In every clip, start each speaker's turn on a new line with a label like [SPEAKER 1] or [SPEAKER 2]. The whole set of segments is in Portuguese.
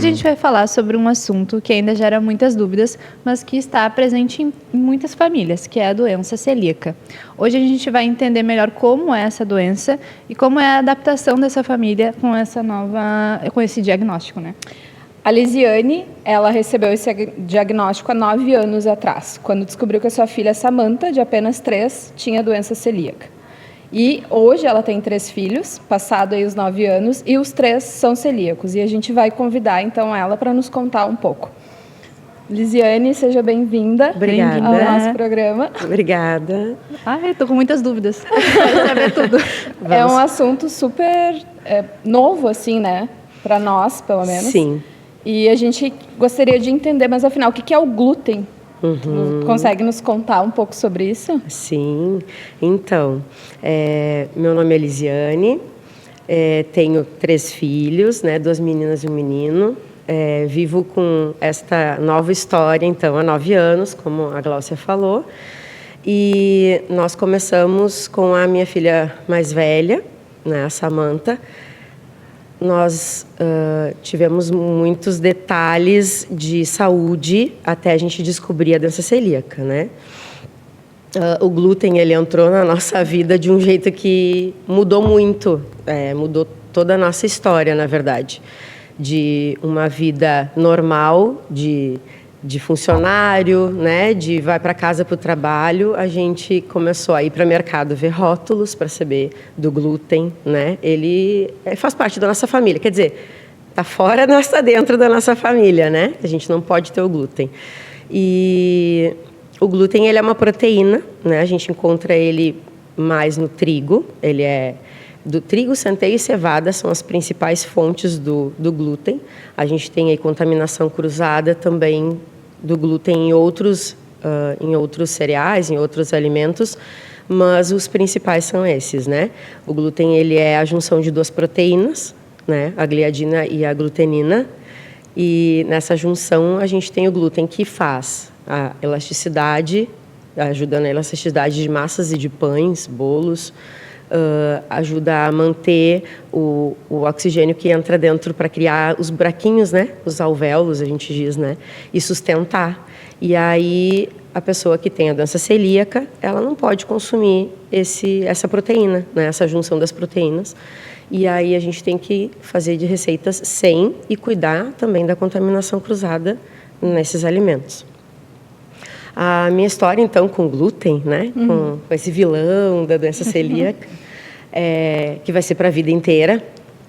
[SPEAKER 1] Hoje a gente vai falar sobre um assunto que ainda gera muitas dúvidas, mas que está presente em muitas famílias, que é a doença celíaca. Hoje a gente vai entender melhor como é essa doença e como é a adaptação dessa família com esse diagnóstico, né?
[SPEAKER 2] A Lisiane, ela recebeu esse diagnóstico há 9 anos atrás, quando descobriu que a sua filha Samantha, de apenas 3, tinha doença celíaca. E hoje ela tem 3 filhos, passado aí os 9 anos, e os 3 são celíacos. E a gente vai convidar, então, ela para nos contar um pouco. Lisiane, seja bem-vinda ao nosso programa.
[SPEAKER 3] Obrigada.
[SPEAKER 1] Eu tô com muitas dúvidas. Quero saber tudo.
[SPEAKER 2] É um assunto super novo, assim, né? Para nós, pelo menos.
[SPEAKER 3] Sim.
[SPEAKER 2] E a gente gostaria de entender, mas afinal, o que é o glúten? Consegue nos contar um pouco sobre isso?
[SPEAKER 3] Sim. Então, meu nome é Lisiane, tenho 3 filhos, né, 2 meninas e um menino. Vivo com esta nova história, então, há 9 anos, como a Gláucia falou. E nós começamos com a minha filha mais velha, né, a Samantha. Nós tivemos muitos detalhes de saúde até a gente descobrir a doença celíaca, né? O glúten, ele entrou na nossa vida de um jeito que mudou muito, mudou toda a nossa história, na verdade. De uma vida normal, de funcionário, né, de vai para casa para o trabalho, a gente começou a ir para o mercado ver rótulos para saber do glúten, né? Ele faz parte da nossa família, quer dizer, está fora, não está dentro da nossa família, né? A gente não pode ter o glúten. E o glúten, ele é uma proteína, né? A gente encontra ele mais no trigo, ele é do trigo, centeio e cevada, são as principais fontes do glúten. A gente tem aí contaminação cruzada também do glúten em outros cereais, em outros alimentos, mas os principais são esses, né? O glúten, ele é a junção de 2 proteínas, né? A gliadina e a glutenina. E nessa junção a gente tem o glúten que faz a elasticidade, ajuda na elasticidade de massas e de pães, bolos, ajuda a manter o oxigênio que entra dentro para criar os buraquinhos, né? Os alvéolos, a gente diz, né? E sustentar. E aí, a pessoa que tem a doença celíaca, ela não pode consumir essa proteína, né? Essa junção das proteínas. E aí, a gente tem que fazer de receitas sem e cuidar também da contaminação cruzada nesses alimentos. A minha história, então, com glúten, né? Com esse vilão da doença celíaca, que vai ser para a vida inteira,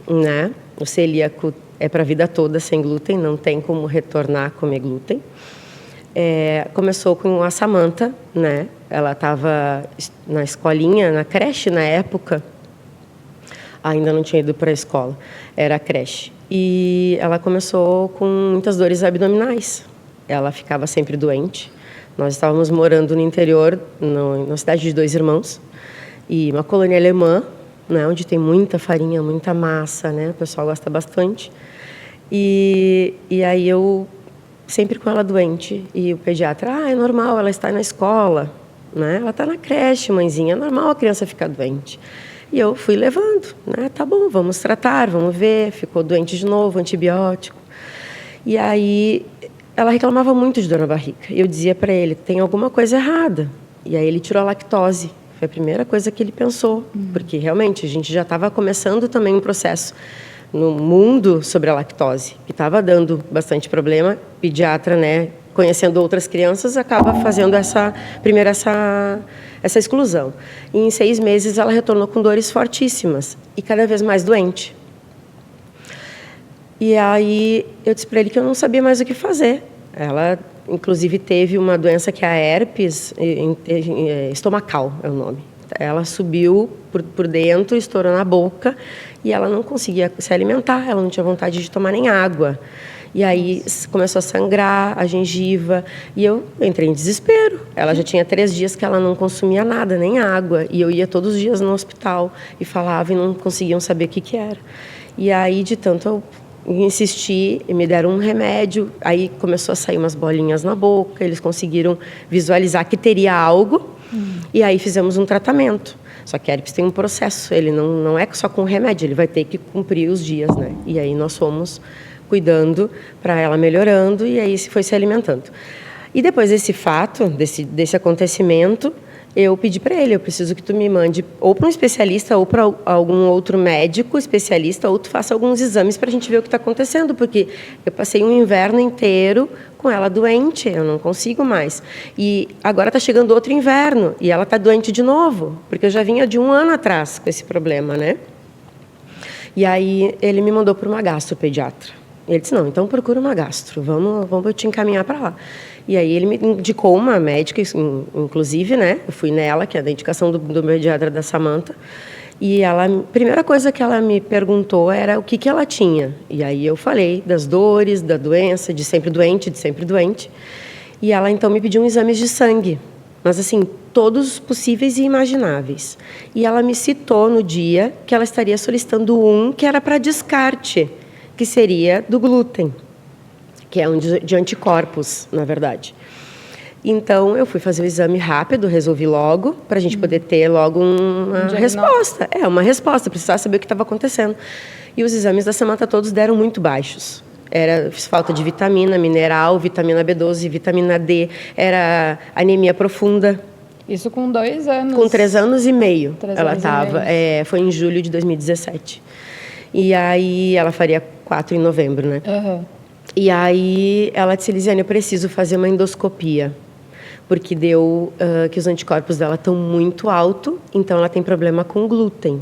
[SPEAKER 3] né? O celíaco é para a vida toda sem glúten, não tem como retornar a comer glúten. Começou com a Samantha, né? Ela estava na escolinha, na creche na época, ainda não tinha ido para a escola, era a creche. E ela começou com muitas dores abdominais, ela ficava sempre doente. Nós estávamos morando no interior, na cidade de 2 irmãos, e uma colônia alemã, né, onde tem muita farinha, muita massa, né, o pessoal gosta bastante. E aí eu sempre com ela doente, e o pediatra, é normal, ela está na escola, né, ela está na creche, mãezinha, é normal a criança ficar doente. E eu fui levando, né, tá bom, vamos tratar, vamos ver, ficou doente de novo, antibiótico. E aí ela reclamava muito de dor na barriga. E eu dizia para ele, tem alguma coisa errada. E aí ele tirou a lactose. Foi a primeira coisa que ele pensou. Porque realmente a gente já estava começando também um processo no mundo sobre a lactose, que estava dando bastante problema. Pediatra, né, conhecendo outras crianças, acaba fazendo essa exclusão. E em 6 meses ela retornou com dores fortíssimas e cada vez mais doente. E aí eu disse para ele que eu não sabia mais o que fazer. Ela, inclusive, teve uma doença que é a herpes estomacal, é o nome. Ela subiu por dentro, estourou na boca e ela não conseguia se alimentar, ela não tinha vontade de tomar nem água. E aí começou a sangrar a gengiva e eu entrei em desespero. Ela já tinha 3 dias que ela não consumia nada, nem água. E eu ia todos os dias no hospital e falava e não conseguiam saber o que era. E aí, de tanto eu insisti, me deram um remédio, aí começou a sair umas bolinhas na boca, eles conseguiram visualizar que teria algo, e aí fizemos um tratamento. Só que a herpes tem um processo, ele não é só com remédio, ele vai ter que cumprir os dias, né? E aí nós fomos cuidando para ela melhorando, e aí se foi se alimentando. E depois desse fato, desse acontecimento, eu pedi para ele, eu preciso que tu me mande ou para um especialista ou para algum outro médico especialista, ou tu faça alguns exames para a gente ver o que está acontecendo, porque eu passei um inverno inteiro com ela doente, eu não consigo mais. E agora está chegando outro inverno e ela está doente de novo, porque eu já vinha de 1 ano atrás com esse problema, né? E aí ele me mandou para uma gastropediatra. Ele disse, não, então procura uma gastro, vamos te encaminhar para lá. E aí ele me indicou uma médica, inclusive, né? Eu fui nela, que é da indicação do pediatra da Samantha. E ela, a primeira coisa que ela me perguntou era o que ela tinha. E aí eu falei das dores, da doença, de sempre doente. E ela então me pediu exames de sangue. Mas assim, todos possíveis e imagináveis. E ela me citou no dia que ela estaria solicitando um que era para descarte, que seria do glúten, que é um de anticorpos, na verdade. Então, eu fui fazer o exame rápido, resolvi logo, para a gente poder ter logo uma resposta. Uma resposta, precisava saber o que estava acontecendo. E os exames da Samantha todos deram muito baixos. Era falta de vitamina, mineral, vitamina B12, vitamina D, era anemia profunda.
[SPEAKER 2] Isso com 2 anos?
[SPEAKER 3] Com 3 anos e meio
[SPEAKER 2] 3
[SPEAKER 3] ela
[SPEAKER 2] anos
[SPEAKER 3] estava. Foi em julho de 2017. E aí, ela faria 4 em novembro, né?
[SPEAKER 2] Uhum.
[SPEAKER 3] E aí ela disse, Elisiane, eu preciso fazer uma endoscopia, porque deu que os anticorpos dela estão muito altos, então ela tem problema com glúten.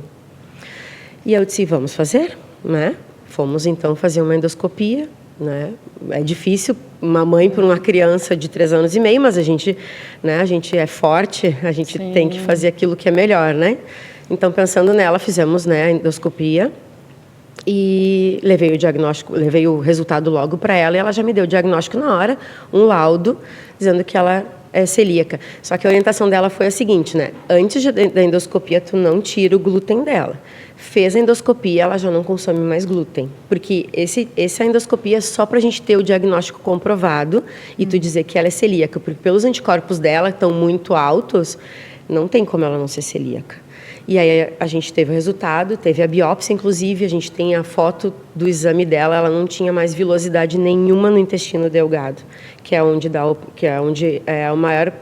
[SPEAKER 3] E eu disse, vamos fazer, né? Fomos então fazer uma endoscopia, né? É difícil, uma mãe para uma criança de 3 anos e meio, mas a gente é forte, a gente
[SPEAKER 2] Sim.
[SPEAKER 3] tem que fazer aquilo que é melhor, né? Então, pensando nela, fizemos, né, a endoscopia. E levei o resultado logo para ela, e ela já me deu o diagnóstico na hora, um laudo, dizendo que ela é celíaca. Só que a orientação dela foi a seguinte, né? Antes da endoscopia, tu não tira o glúten dela. Fez a endoscopia, ela já não consome mais glúten. Porque essa endoscopia é só para a gente ter o diagnóstico comprovado e tu dizer que ela é celíaca. Porque pelos anticorpos dela, que estão muito altos, não tem como ela não ser celíaca. E aí a gente teve o resultado, teve a biópsia, inclusive, a gente tem a foto do exame dela, ela não tinha mais vilosidade nenhuma no intestino delgado, que é onde é o maior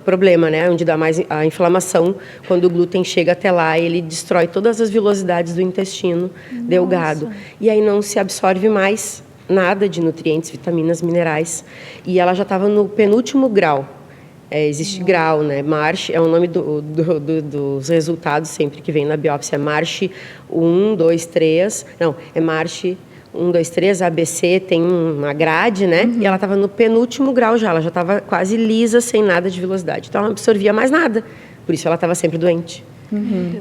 [SPEAKER 3] problema, né? Onde dá mais a inflamação, quando o glúten chega até lá, ele destrói todas as vilosidades do intestino delgado. E aí não se absorve mais nada de nutrientes, vitaminas, minerais. E ela já estava no penúltimo grau. Existe grau, né? Marsh é o nome dos resultados sempre que vem na biópsia. Marsh 1, 2, 3. Não, é Marsh 1, 2, 3, ABC, tem uma grade, né? E ela estava no penúltimo grau já. Ela já estava quase lisa, sem nada de velocidade. Então, ela não absorvia mais nada. Por isso, ela estava sempre doente.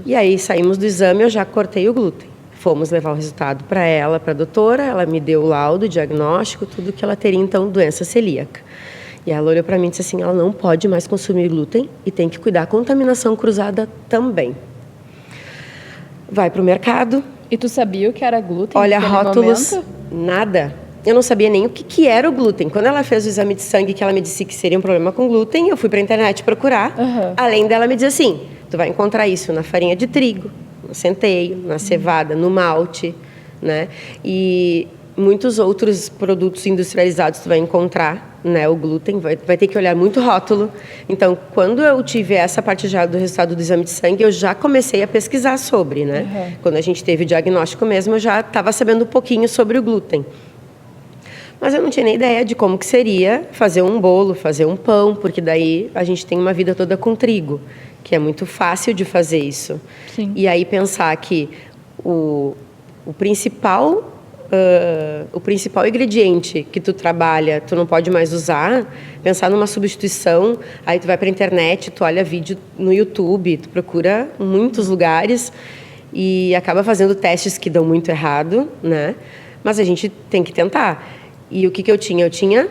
[SPEAKER 3] E aí, saímos do exame, eu já cortei o glúten. Fomos levar o resultado para ela, para a doutora. Ela me deu o laudo, o diagnóstico, tudo que ela teria, então, doença celíaca. E ela olhou para mim e disse assim, ela não pode mais consumir glúten e tem que cuidar da contaminação cruzada também. Vai para o mercado.
[SPEAKER 2] E tu sabia o que era glúten?
[SPEAKER 3] Olha, rótulos, nada. Eu não sabia nem o que era o glúten. Quando ela fez o exame de sangue, que ela me disse que seria um problema com glúten, eu fui para a internet procurar. Além dela me dizer assim, tu vai encontrar isso na farinha de trigo, no centeio, na cevada, no malte, né? E muitos outros produtos industrializados tu vai encontrar, né, o glúten, vai ter que olhar muito rótulo. Então, quando eu tive essa parte já do resultado do exame de sangue, eu já comecei a pesquisar sobre, né? Quando a gente teve o diagnóstico mesmo, eu já estava sabendo um pouquinho sobre o glúten. Mas eu não tinha nem ideia de como que seria fazer um bolo, fazer um pão, porque daí a gente tem uma vida toda com trigo, que é muito fácil de fazer isso.
[SPEAKER 1] Sim.
[SPEAKER 3] E aí pensar que o principal ingrediente que tu trabalha, tu não pode mais usar, pensar numa substituição, aí tu vai para a internet, tu olha vídeo no YouTube, tu procura em muitos lugares e acaba fazendo testes que dão muito errado, né? Mas a gente tem que tentar. E o que eu tinha? Eu tinha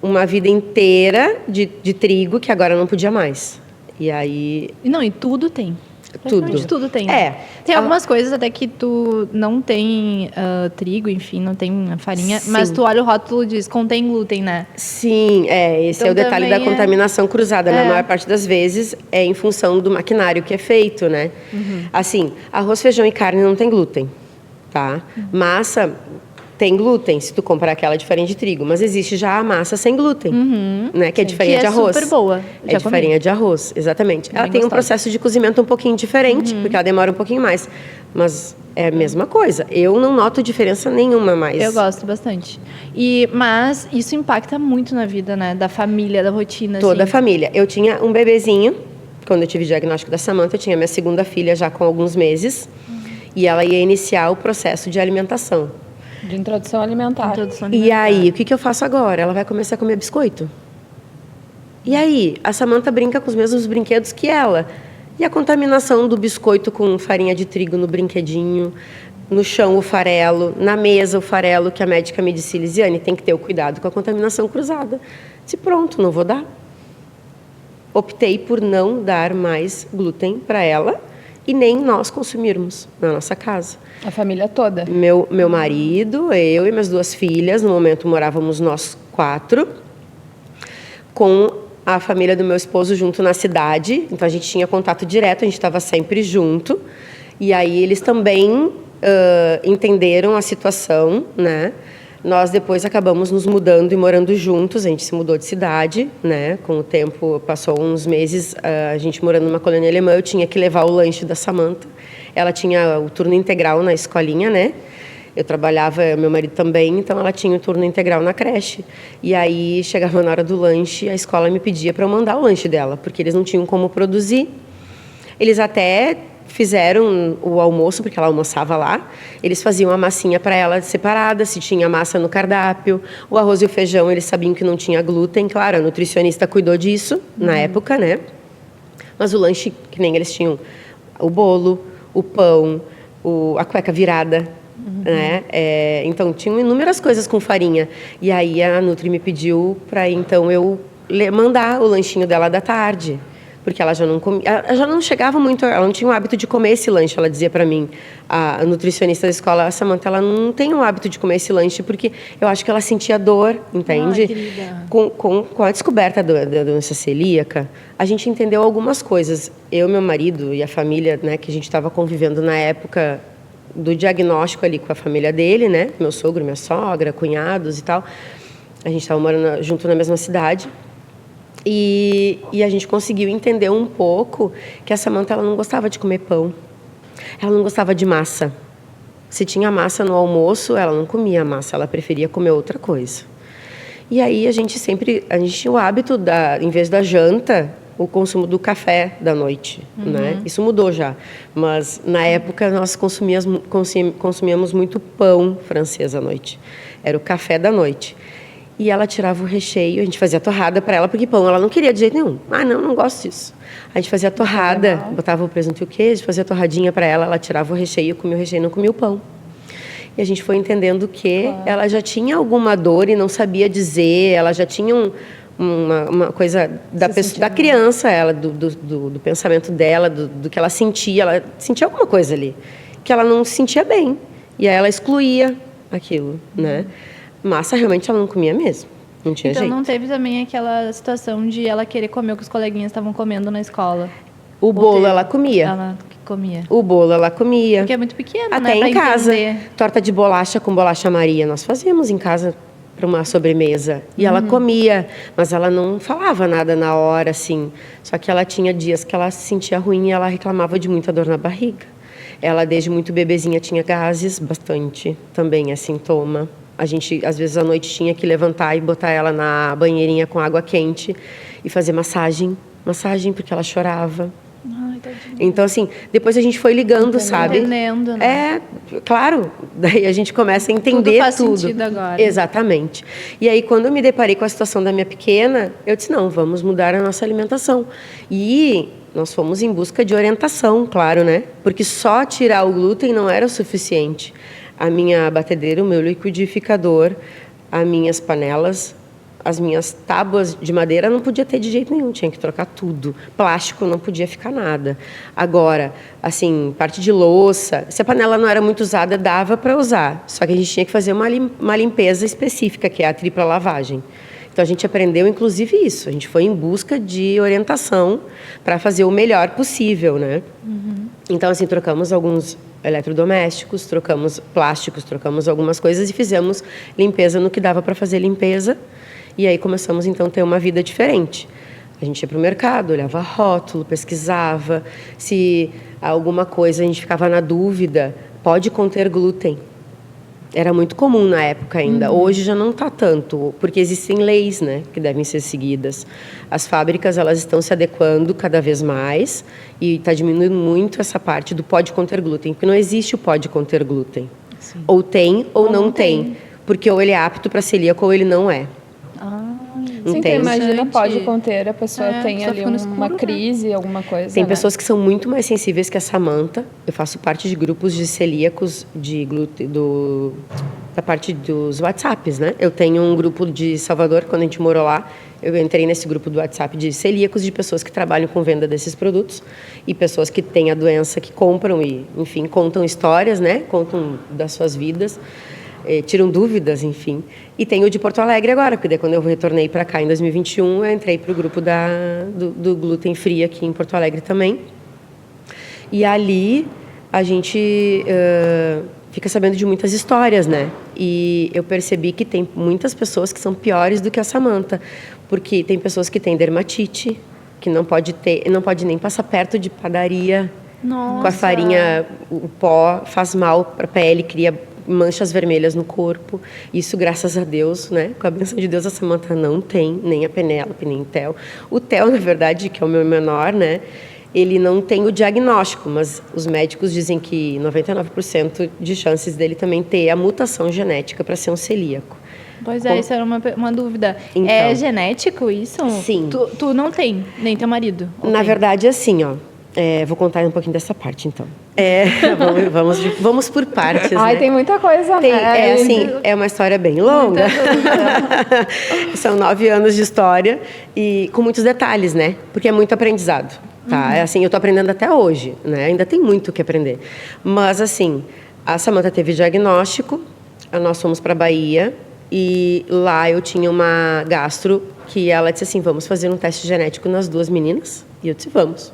[SPEAKER 3] uma vida inteira de trigo que agora não podia mais. E aí...
[SPEAKER 1] Não, e tudo tem. Tudo tem. Tem algumas coisas até que tu não tem trigo, enfim, não tem farinha,
[SPEAKER 3] Sim.
[SPEAKER 1] Mas tu olha o rótulo e diz, contém glúten, né?
[SPEAKER 3] Sim, esse
[SPEAKER 1] então,
[SPEAKER 3] é o detalhe da contaminação cruzada. Na maior parte das vezes é em função do maquinário que é feito, né? Assim, arroz, feijão e carne não tem glúten, tá? Massa, tem glúten, se tu comprar aquela de farinha de trigo, mas existe já a massa sem glúten, né? Que é de farinha de arroz.
[SPEAKER 1] Que é super boa.
[SPEAKER 3] É de farinha de arroz, exatamente. Ela tem um processo de cozimento um pouquinho diferente, porque ela demora um pouquinho mais. Mas é a mesma coisa. Eu não noto diferença nenhuma mais.
[SPEAKER 1] Eu gosto bastante. Mas isso impacta muito na vida, né? Da família, da rotina.
[SPEAKER 3] Toda a
[SPEAKER 1] assim.
[SPEAKER 3] família. Eu tinha um bebezinho, quando eu tive o diagnóstico da Samantha, eu tinha minha segunda filha já com alguns meses, e ela ia iniciar o processo de alimentação.
[SPEAKER 2] De introdução alimentar.
[SPEAKER 3] E aí, o que eu faço agora? Ela vai começar a comer biscoito. E aí, a Samantha brinca com os mesmos brinquedos que ela. E a contaminação do biscoito com farinha de trigo no brinquedinho, no chão o farelo, na mesa o farelo, que a médica me disse, Lisiane, tem que ter o cuidado com a contaminação cruzada. Disse, pronto, não vou dar. Optei por não dar mais glúten para ela e nem nós consumirmos na nossa casa.
[SPEAKER 2] A família toda.
[SPEAKER 3] Meu marido, eu e minhas 2 filhas, no momento morávamos nós 4, com a família do meu esposo junto na cidade, então a gente tinha contato direto, a gente estava sempre junto, e aí eles também entenderam a situação, né? Nós depois acabamos nos mudando e morando juntos, a gente se mudou de cidade, né? Com o tempo, passou uns meses, a gente morando numa colônia alemã, eu tinha que levar o lanche da Samantha. Ela tinha o turno integral na escolinha, né? Eu trabalhava, meu marido também, então ela tinha o turno integral na creche. E aí, chegava na hora do lanche, a escola me pedia para eu mandar o lanche dela, porque eles não tinham como produzir. Eles até fizeram o almoço, porque ela almoçava lá. Eles faziam a massinha para ela separada, se tinha massa no cardápio. O arroz e o feijão, eles sabiam que não tinha glúten. Claro, a nutricionista cuidou disso na época, né? Mas o lanche, que nem eles tinham o bolo, o pão, a cueca virada, né? Então, tinham inúmeras coisas com farinha. E aí, a Nutri me pediu para, então, eu mandar o lanchinho dela da tarde. Porque ela já não comia, ela já não chegava muito, ela não tinha o hábito de comer esse lanche, ela dizia para mim, a nutricionista da escola, a Samantha, ela não tem o hábito de comer esse lanche, porque eu acho que ela sentia dor, entende? Com a descoberta da doença celíaca, a gente entendeu algumas coisas. Eu, meu marido e a família, né, que a gente estava convivendo na época do diagnóstico ali com a família dele, né, meu sogro, minha sogra, cunhados e tal, a gente estava morando junto na mesma cidade. E a gente conseguiu entender um pouco que a Samantha, ela não gostava de comer pão. Ela não gostava de massa. Se tinha massa no almoço, ela não comia massa, ela preferia comer outra coisa. E aí a gente tinha o hábito, em vez da janta, o consumo do café da noite, né? Isso mudou já. Mas na época nós consumíamos muito pão francês à noite. Era o café da noite. E ela tirava o recheio, a gente fazia torrada para ela, porque pão ela não queria de jeito nenhum. Ah, não gosto disso. A gente fazia torrada, botava o presunto e o queijo, fazia torradinha para ela, ela tirava o recheio, comia o recheio, não comia o pão. E a gente foi entendendo que ela já tinha alguma dor e não sabia dizer, ela já tinha uma coisa da criança, ela, do pensamento dela, do que ela sentia alguma coisa ali, que ela não se sentia bem. E aí ela excluía aquilo, né? Massa, realmente, ela não comia mesmo. Não tinha jeito.
[SPEAKER 1] Então, não teve também aquela situação de ela querer comer o que os coleguinhas estavam comendo na escola?
[SPEAKER 3] O bolo, ela comia.
[SPEAKER 1] Ela comia.
[SPEAKER 3] O bolo, ela comia.
[SPEAKER 1] Porque é muito pequeno,
[SPEAKER 3] até
[SPEAKER 1] né?
[SPEAKER 3] Até em
[SPEAKER 1] pra
[SPEAKER 3] casa.
[SPEAKER 1] Entender.
[SPEAKER 3] Torta de bolacha com bolacha Maria. Nós fazíamos em casa para uma sobremesa. E ela comia, mas ela não falava nada na hora, assim. Só que ela tinha dias que ela se sentia ruim e ela reclamava de muita dor na barriga. Ela, desde muito bebezinha, tinha gases, bastante. Também é sintoma. A gente, às vezes, à noite tinha que levantar e botar ela na banheirinha com água quente e fazer massagem, porque ela chorava.
[SPEAKER 1] Ai, tadinha.
[SPEAKER 3] Então, assim, depois a gente foi ligando, sabe?
[SPEAKER 1] Entendendo, né?
[SPEAKER 3] Claro. Daí a gente começa a entender
[SPEAKER 1] tudo. Faz
[SPEAKER 3] tudo.
[SPEAKER 1] sentido agora.
[SPEAKER 3] Exatamente. E aí, quando eu me deparei com a situação da minha pequena, eu disse, não, vamos mudar a nossa alimentação. E nós fomos em busca de orientação, claro, né? Porque só tirar o glúten não era o suficiente. A minha batedeira, o meu liquidificador, as minhas panelas, as minhas tábuas de madeira não podia ter de jeito nenhum, tinha que trocar tudo. Plástico não podia ficar nada. Agora, assim, parte de louça, se a panela não era muito usada, dava para usar. Só que a gente tinha que fazer uma limpeza específica, que é a tripla lavagem. Então, a gente aprendeu, inclusive, isso. A gente foi em busca de orientação para fazer o melhor possível, né? Então, assim, trocamos alguns eletrodomésticos, trocamos plásticos, trocamos algumas coisas e fizemos limpeza no que dava para fazer limpeza. E aí começamos, então, a ter uma vida diferente. A gente ia para o mercado, olhava rótulo, pesquisava. Se alguma coisa a gente ficava na dúvida, pode conter glúten. Era muito comum na época ainda. Hoje já não está tanto, porque existem leis, né, que devem ser seguidas. As fábricas, elas estão se adequando cada vez mais e está diminuindo muito essa parte do pode conter glúten, porque não existe o pode conter glúten. Sim. Ou tem ou não tem, porque ou ele é apto para celíaco ou ele não é.
[SPEAKER 2] Sim, então imagina, pode conter, a pessoa tem ali uma crise, alguma coisa.
[SPEAKER 3] Tem pessoas que são muito mais sensíveis que a Samantha. Eu faço parte de grupos de celíacos de glúten, da parte dos WhatsApps, né? Eu tenho um grupo de Salvador, quando a gente morou lá, eu entrei nesse grupo do WhatsApp de celíacos, de pessoas que trabalham com venda desses produtos e pessoas que têm a doença, que compram e, enfim, contam histórias, né? Contam das suas vidas. Tiram dúvidas, enfim. E tem o de Porto Alegre agora, porque daí, quando eu retornei para cá em 2021, eu entrei para o grupo do Gluten Free aqui em Porto Alegre também. E ali a gente fica sabendo de muitas histórias, né? E eu percebi que tem muitas pessoas que são piores do que a Samantha, porque tem pessoas que têm dermatite, que não pode nem passar perto de padaria.
[SPEAKER 1] Nossa.
[SPEAKER 3] Com a farinha, o pó faz mal para a pele, cria manchas vermelhas no corpo. Isso, graças a Deus, né? Com a bênção de Deus, a Samantha não tem, nem a Penélope, nem o Theo. O Theo, na verdade, que é o meu menor, né? Ele não tem o diagnóstico, mas os médicos dizem que 99% de chances dele também ter a mutação genética para ser um celíaco.
[SPEAKER 1] Pois é, isso era uma dúvida.
[SPEAKER 3] Então,
[SPEAKER 1] é genético isso?
[SPEAKER 3] Sim.
[SPEAKER 1] Tu não tem, nem teu marido?
[SPEAKER 3] Na verdade, assim, ó. Vou contar um pouquinho dessa parte, então. Vamos por partes,
[SPEAKER 2] Ai,
[SPEAKER 3] né?
[SPEAKER 2] tem muita coisa.
[SPEAKER 3] É uma história bem longa. São 9 anos de história e com muitos detalhes, né? Porque é muito aprendizado, tá? Assim, eu tô aprendendo até hoje, né? Ainda tem muito o que aprender. Mas, assim, a Samantha teve diagnóstico, nós fomos para a Bahia e lá eu tinha uma gastro que ela disse assim, vamos fazer um teste genético nas 2 meninas? E eu disse, vamos.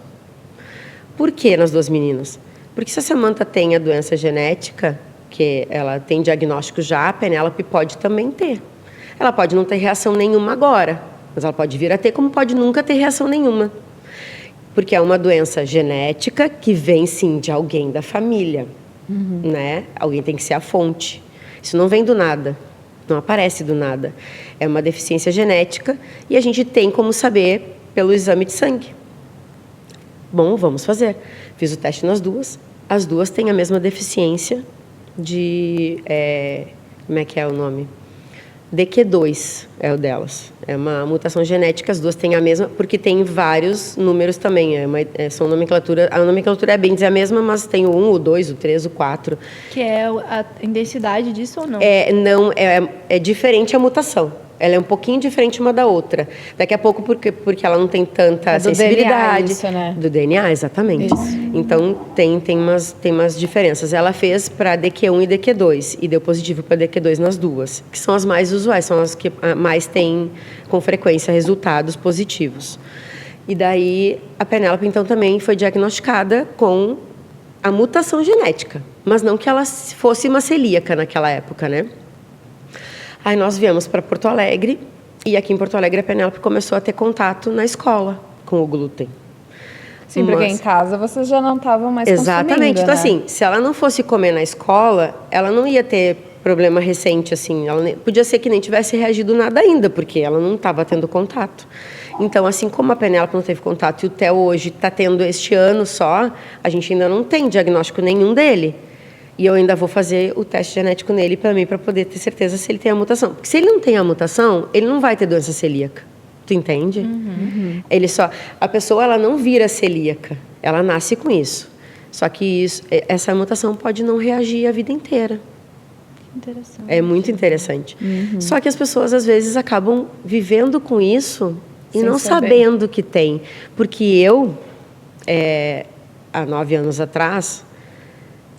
[SPEAKER 3] Por que nas 2 meninas? Porque se a Samantha tem a doença genética, que ela tem diagnóstico já, a Penélope pode também ter. Ela pode não ter reação nenhuma agora, mas ela pode vir a ter, como pode nunca ter reação nenhuma. Porque é uma doença genética que vem, sim, de alguém da família, né? Alguém tem que ser a fonte. Isso não vem do nada, não aparece do nada. É uma deficiência genética e a gente tem como saber pelo exame de sangue. Bom, vamos fazer. Fiz o teste nas 2. As 2 têm a mesma deficiência de... como é que é o nome? DQ2 é o delas. É uma mutação genética, as 2 têm a mesma, porque tem vários números também. São nomenclatura... A nomenclatura é bem dizer a mesma, mas tem o 1, o 2, o 3, o 4.
[SPEAKER 1] Que é a intensidade disso ou não?
[SPEAKER 3] É diferente a mutação. Ela é um pouquinho diferente uma da outra. Daqui a pouco, porque ela não tem tanta sensibilidade.
[SPEAKER 2] Do DNA, isso, né?
[SPEAKER 3] Do DNA, exatamente.
[SPEAKER 2] Isso.
[SPEAKER 3] Então, tem umas diferenças. Ela fez para DQ1 e DQ2 e deu positivo para DQ2 nas 2, que são as mais usuais, são as que mais têm, com frequência, resultados positivos. E daí, a Penélope, então, também foi diagnosticada com a mutação genética, mas não que ela fosse uma celíaca naquela época, né? Aí nós viemos para Porto Alegre e aqui em Porto Alegre a Penélope começou a ter contato na escola com o glúten.
[SPEAKER 2] Sim, porque em casa vocês já não estavam mais consumindo,
[SPEAKER 3] exatamente. Então,
[SPEAKER 2] né?
[SPEAKER 3] assim, se ela não fosse comer na escola, ela não ia ter problema recente, assim. Podia ser que nem tivesse reagido nada ainda, porque ela não estava tendo contato. Então, assim como a Penélope não teve contato e o Theo hoje está tendo este ano só, a gente ainda não tem diagnóstico nenhum dele. E eu ainda vou fazer o teste genético nele para mim, para poder ter certeza se ele tem a mutação. Porque se ele não tem a mutação, ele não vai ter doença celíaca. Tu entende? A pessoa, ela não vira celíaca. Ela nasce com isso. Só que essa mutação pode não reagir a vida inteira.
[SPEAKER 1] Interessante.
[SPEAKER 3] É muito interessante. Só que as pessoas, às vezes, acabam vivendo com isso e
[SPEAKER 2] Sem
[SPEAKER 3] não
[SPEAKER 2] saber.
[SPEAKER 3] sabendo que tem. Porque eu, há 9 anos atrás...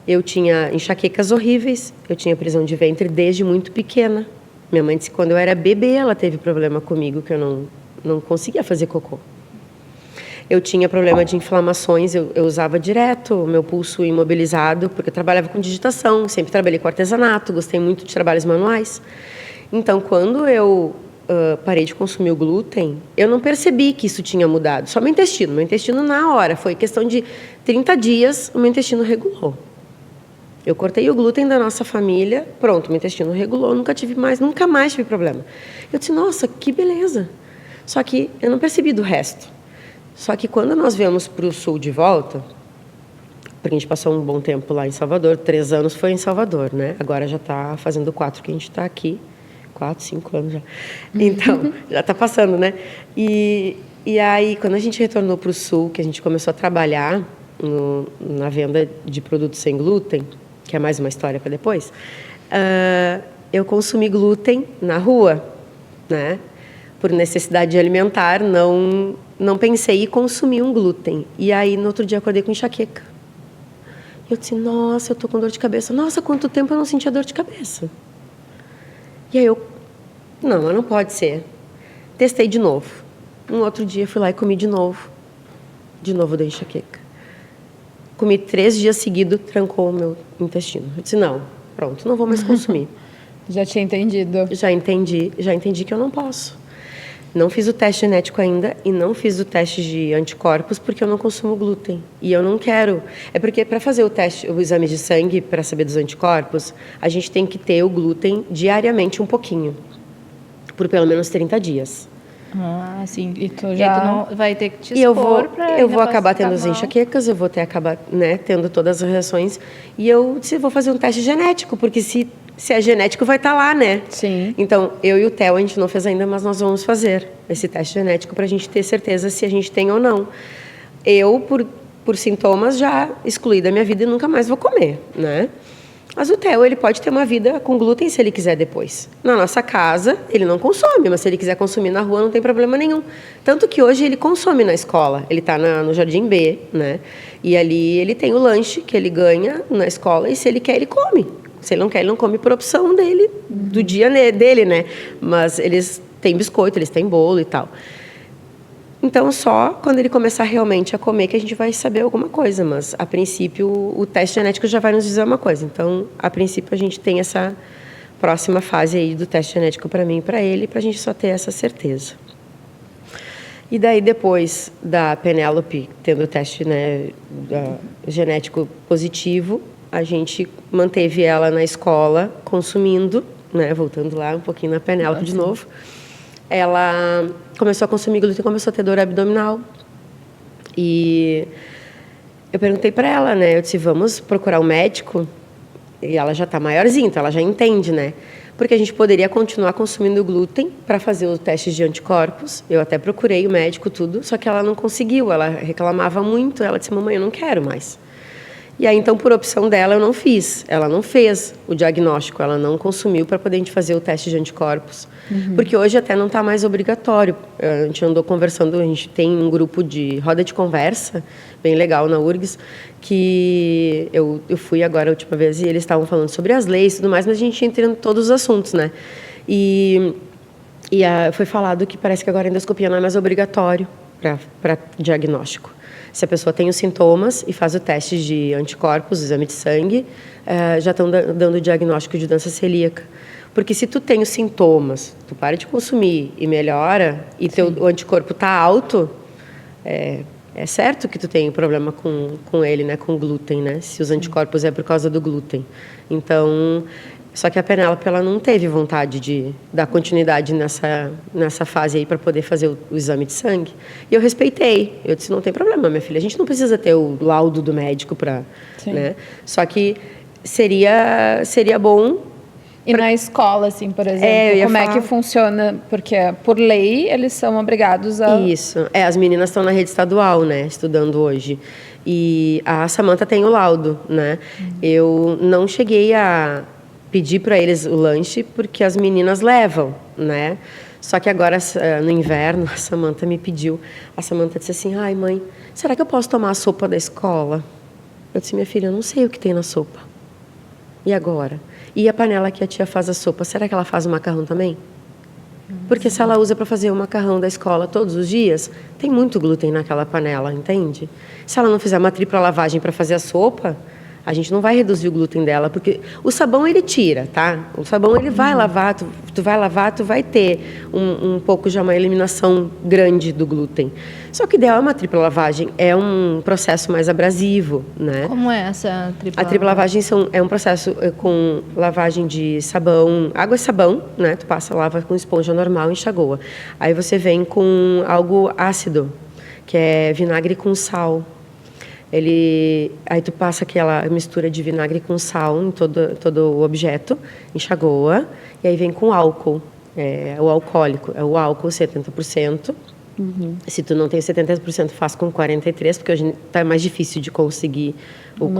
[SPEAKER 3] Eu tinha enxaquecas horríveis, eu tinha prisão de ventre desde muito pequena. Minha mãe disse que quando eu era bebê ela teve problema comigo, que eu não conseguia fazer cocô. Eu tinha problema de inflamações, eu usava direto o meu pulso imobilizado, porque eu trabalhava com digitação, sempre trabalhei com artesanato, gostei muito de trabalhos manuais. Então, quando eu parei de consumir o glúten, eu não percebi que isso tinha mudado. Só meu intestino na hora, foi questão de 30 dias, o meu intestino regulou. Eu cortei o glúten da nossa família, pronto, meu intestino regulou, nunca mais tive problema. Eu disse, nossa, que beleza. Só que eu não percebi do resto. Só que quando nós viemos para o sul de volta, porque a gente passou um bom tempo lá em Salvador, 3 anos foi em Salvador, né? Agora já está fazendo 4 que a gente está aqui, 4, 5 anos já. Então, já está passando, né? E aí, quando a gente retornou para o sul, que a gente começou a trabalhar na venda de produtos sem glúten, que é mais uma história para depois, eu consumi glúten na rua, né? Por necessidade alimentar, não pensei em consumir um glúten. E aí, no outro dia, acordei com enxaqueca. Eu disse, nossa, eu tô com dor de cabeça. Nossa, quanto tempo eu não sentia dor de cabeça. E aí não pode ser. Testei de novo. Um outro dia, fui lá e comi de novo. De novo dei enxaqueca. Comi 3 dias seguidos, trancou o meu intestino. Eu disse, não, pronto, não vou mais consumir.
[SPEAKER 2] Já tinha entendido.
[SPEAKER 3] Já entendi que eu não posso. Não fiz o teste genético ainda e não fiz o teste de anticorpos porque eu não consumo glúten. E eu não quero. É porque para fazer o exame de sangue, para saber dos anticorpos, a gente tem que ter o glúten diariamente um pouquinho. Por pelo menos 30 dias.
[SPEAKER 1] Ah, sim.
[SPEAKER 2] E tu
[SPEAKER 1] E aí
[SPEAKER 2] já...
[SPEAKER 1] tu não vai ter que te
[SPEAKER 3] E eu
[SPEAKER 1] expor pra
[SPEAKER 3] vou acabar
[SPEAKER 1] ficar
[SPEAKER 3] tendo as
[SPEAKER 1] mal.
[SPEAKER 3] enxaquecas, eu vou acabar tendo todas as reações. E eu disse, vou fazer um teste genético, porque se é genético, vai estar lá, né?
[SPEAKER 2] Sim.
[SPEAKER 3] Então, eu e o Theo, a gente não fez ainda, mas nós vamos fazer esse teste genético para a gente ter certeza se a gente tem ou não. Eu, por sintomas, já excluí da minha vida e nunca mais vou comer, né? Mas o Theo, ele pode ter uma vida com glúten se ele quiser depois. Na nossa casa, ele não consome, mas se ele quiser consumir na rua, não tem problema nenhum. Tanto que hoje ele consome na escola. Ele está no Jardim B, né? E ali ele tem o lanche que ele ganha na escola e se ele quer, ele come. Se ele não quer, ele não come por opção dele, do dia dele, né? Mas eles têm biscoito, eles têm bolo e tal. Então, só quando ele começar realmente a comer que a gente vai saber alguma coisa. Mas, a princípio, o teste genético já vai nos dizer uma coisa. Então, a princípio, a gente tem essa próxima fase aí do teste genético para mim e para ele, para a gente só ter essa certeza. E daí, depois da Penélope tendo o teste, né, genético positivo, a gente manteve ela na escola consumindo, né, voltando lá um pouquinho na Penélope de novo. Ela começou a consumir glúten e começou a ter dor abdominal. E eu perguntei para ela, né, eu disse, vamos procurar um médico? E ela já está maiorzinha, então ela já entende, né? Porque a gente poderia continuar consumindo glúten para fazer o teste de anticorpos. Eu até procurei o médico, tudo, só que ela não conseguiu, ela reclamava muito. Ela disse, mamãe, eu não quero mais. E aí, então, por opção dela, eu não fiz. Ela não fez o diagnóstico, ela não consumiu para poder a gente fazer o teste de anticorpos. Porque hoje até não está mais obrigatório. A gente andou conversando, a gente tem um grupo de roda de conversa, bem legal na URGS, que eu fui agora a última vez e eles estavam falando sobre as leis e tudo mais, mas a gente entra em todos os assuntos, né? E foi falado que parece que agora a endoscopia não é mais obrigatório para diagnóstico. Se a pessoa tem os sintomas e faz o teste de anticorpos, exame de sangue, já estão dando o diagnóstico de doença celíaca. Porque se tu tem os sintomas, tu para de consumir e melhora, e o anticorpo está alto, é certo que tu tem problema com ele, né, com glúten, né, se os anticorpos é por causa do glúten. Então, só que a Penélope, ela não teve vontade de dar continuidade nessa fase aí para poder fazer o exame de sangue. E eu respeitei. Eu disse, não tem problema, minha filha. A gente não precisa ter o laudo do médico para... Né? Só que seria bom...
[SPEAKER 2] E na escola, assim, por exemplo, como é que funciona? Porque, por lei, eles são obrigados a...
[SPEAKER 3] Isso. As meninas estão na rede estadual, né, estudando hoje. E a Samantha tem o laudo, né? Eu não cheguei a pedir para eles o lanche porque as meninas levam, né? Só que agora, no inverno, a Samantha me pediu. A Samantha disse assim, ai, mãe, será que eu posso tomar a sopa da escola? Eu disse, minha filha, eu não sei o que tem na sopa. E agora? E a panela que a tia faz a sopa, será que ela faz o macarrão também? Porque se ela usa para fazer o macarrão da escola todos os dias, tem muito glúten naquela panela, entende? Se ela não fizer uma tripla lavagem para fazer a sopa, a gente não vai reduzir o glúten dela, porque o sabão ele tira, tá? O sabão ele vai lavar, tu vai lavar, tu vai ter um pouco já uma eliminação grande do glúten. Só que o ideal é uma tripla lavagem, é um processo mais abrasivo, né?
[SPEAKER 1] Como é essa tripla
[SPEAKER 3] A tripla lavagem é um processo com lavagem de sabão, água e sabão, né? Tu passa, lava com esponja normal e enxagoa. Aí você vem com algo ácido, que é vinagre com sal. Aí tu passa aquela mistura de vinagre com sal em todo o objeto, enxagoa, e aí vem com álcool, o alcoólico, é o álcool 70%. Se tu não tem 70%, faz com 43%, porque hoje tá mais difícil de conseguir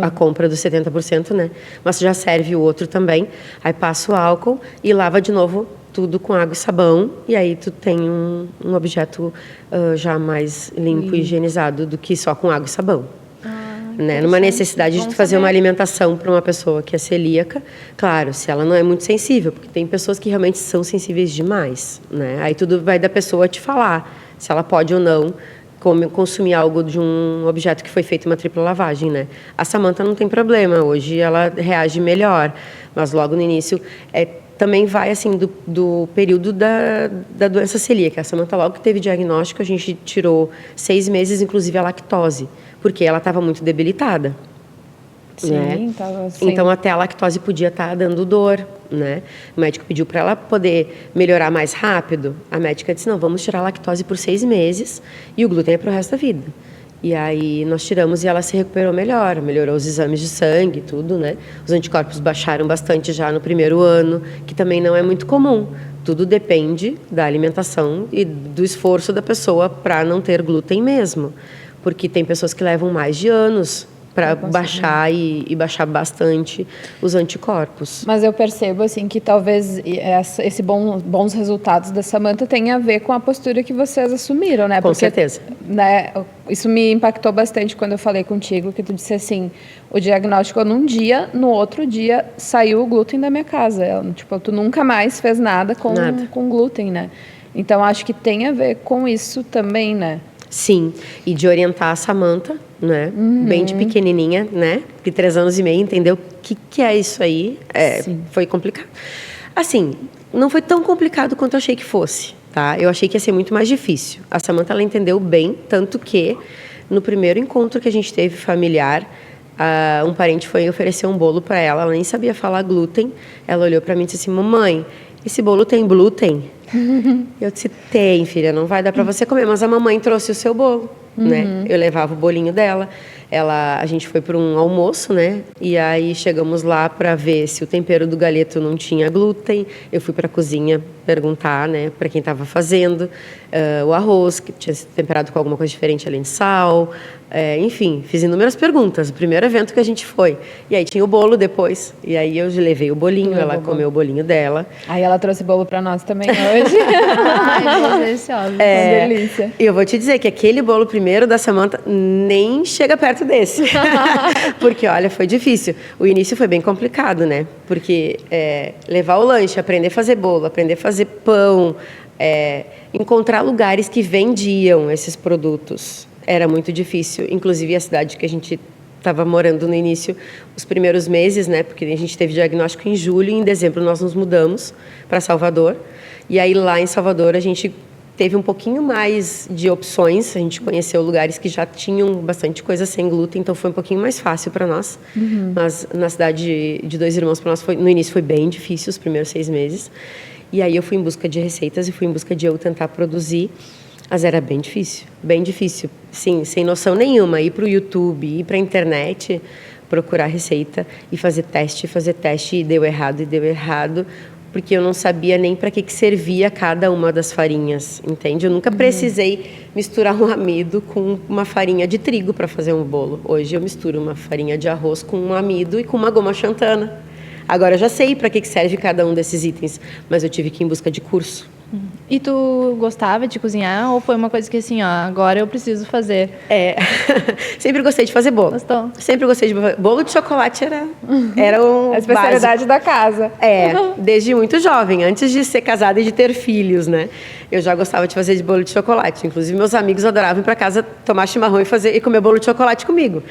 [SPEAKER 3] a compra dos 70%, né? Mas já serve o outro também. Aí passa o álcool e lava de novo tudo com água e sabão, e aí tu tem um objeto já mais limpo e higienizado do que só com água e sabão. Né? Numa necessidade de fazer uma alimentação para uma pessoa que é celíaca, claro, se ela não é muito sensível, porque tem pessoas que realmente são sensíveis demais, né? Aí tudo vai da pessoa te falar se ela pode ou não consumir algo de um objeto que foi feito uma tripla lavagem, né? A Samantha não tem problema, hoje ela reage melhor, mas logo no início também vai assim do período da doença celíaca. A Samantha, logo que teve diagnóstico, a gente tirou 6 meses, inclusive a lactose, porque ela estava muito debilitada.
[SPEAKER 2] Sim,
[SPEAKER 3] né?
[SPEAKER 2] Tava assim.
[SPEAKER 3] Então até a lactose podia estar dando dor, né? O médico pediu para ela poder melhorar mais rápido. A médica disse, não, vamos tirar a lactose por 6 meses e o glúten é para o resto da vida. E aí nós tiramos e ela se recuperou melhor, melhorou os exames de sangue, tudo, né? Os anticorpos baixaram bastante já no primeiro ano, que também não é muito comum. Tudo depende da alimentação e do esforço da pessoa para não ter glúten mesmo. Porque tem pessoas que levam mais de anos para baixar e baixar bastante os anticorpos.
[SPEAKER 2] Mas eu percebo assim que talvez esse bons resultados da Samantha tenha a ver com a postura que vocês assumiram, né?
[SPEAKER 3] Com certeza.
[SPEAKER 2] Né, isso me impactou bastante quando eu falei contigo, que tu disse assim, o diagnóstico num dia, no outro dia saiu o glúten da minha casa. Tipo, tu nunca mais fez nada com glúten, né? Então acho que tem a ver com isso também, né?
[SPEAKER 3] Sim, e de orientar a Samantha, né? Bem de pequenininha, né? De 3 anos e meio, entendeu o que é isso aí. Foi complicado. Assim, não foi tão complicado quanto eu achei que fosse, tá? Eu achei que ia ser muito mais difícil. A Samantha, ela entendeu bem, tanto que no primeiro encontro que a gente teve familiar, um parente foi oferecer um bolo para ela, ela nem sabia falar glúten. Ela olhou para mim e disse assim, mamãe, esse bolo tem glúten? Eu disse, tem, filha, não vai dar para você comer, mas a mamãe trouxe o seu bolo, né? Eu levava o bolinho dela, a gente foi para um almoço, né? E aí chegamos lá para ver se o tempero do galeto não tinha glúten. Eu fui para a cozinha perguntar, né, para quem estava fazendo o arroz, que tinha sido temperado com alguma coisa diferente além de sal. Enfim, fiz inúmeras perguntas. O primeiro evento que a gente foi. E aí tinha o bolo depois. E aí eu levei o bolinho, ela comeu o bolinho dela.
[SPEAKER 2] Aí ela trouxe bolo para nós também hoje.
[SPEAKER 1] Ai, bolo delicioso.
[SPEAKER 2] Uma delícia.
[SPEAKER 3] E eu vou te dizer que aquele bolo primeiro da Samantha nem chega perto desse. Porque, olha, foi difícil. O início foi bem complicado, né? Porque levar o lanche, aprender a fazer bolo, aprender a fazer pão, encontrar lugares que vendiam esses produtos. Era muito difícil. Inclusive, a cidade que a gente estava morando no início, os primeiros meses, né? Porque a gente teve diagnóstico em julho e em dezembro nós nos mudamos para Salvador. E aí, lá em Salvador, a gente teve um pouquinho mais de opções. A gente conheceu lugares que já tinham bastante coisa sem glúten, então foi um pouquinho mais fácil para nós. Mas na cidade de 2 irmãos, para nós, no início foi bem difícil, os primeiros 6 meses. E aí eu fui em busca de receitas e fui em busca de eu tentar produzir. Mas era bem difícil, sim, sem noção nenhuma. Ir para o YouTube, ir para a internet, procurar receita e fazer teste, e deu errado, porque eu não sabia nem para que servia cada uma das farinhas, entende? Eu nunca precisei misturar um amido com uma farinha de trigo para fazer um bolo. Hoje eu misturo uma farinha de arroz com um amido e com uma goma xantana. Agora eu já sei para que serve cada um desses itens, mas eu tive que ir em busca de curso.
[SPEAKER 1] E tu gostava de cozinhar ou foi uma coisa que assim, ó, agora eu preciso fazer?
[SPEAKER 3] Sempre gostei de fazer bolo.
[SPEAKER 1] Gostou?
[SPEAKER 3] Sempre gostei de bolo de chocolate, era um
[SPEAKER 2] A especialidade da casa.
[SPEAKER 3] Desde muito jovem, antes de ser casada e de ter filhos, né? Eu já gostava de fazer de bolo de chocolate. Inclusive, meus amigos adoravam ir para casa tomar chimarrão e comer bolo de chocolate comigo.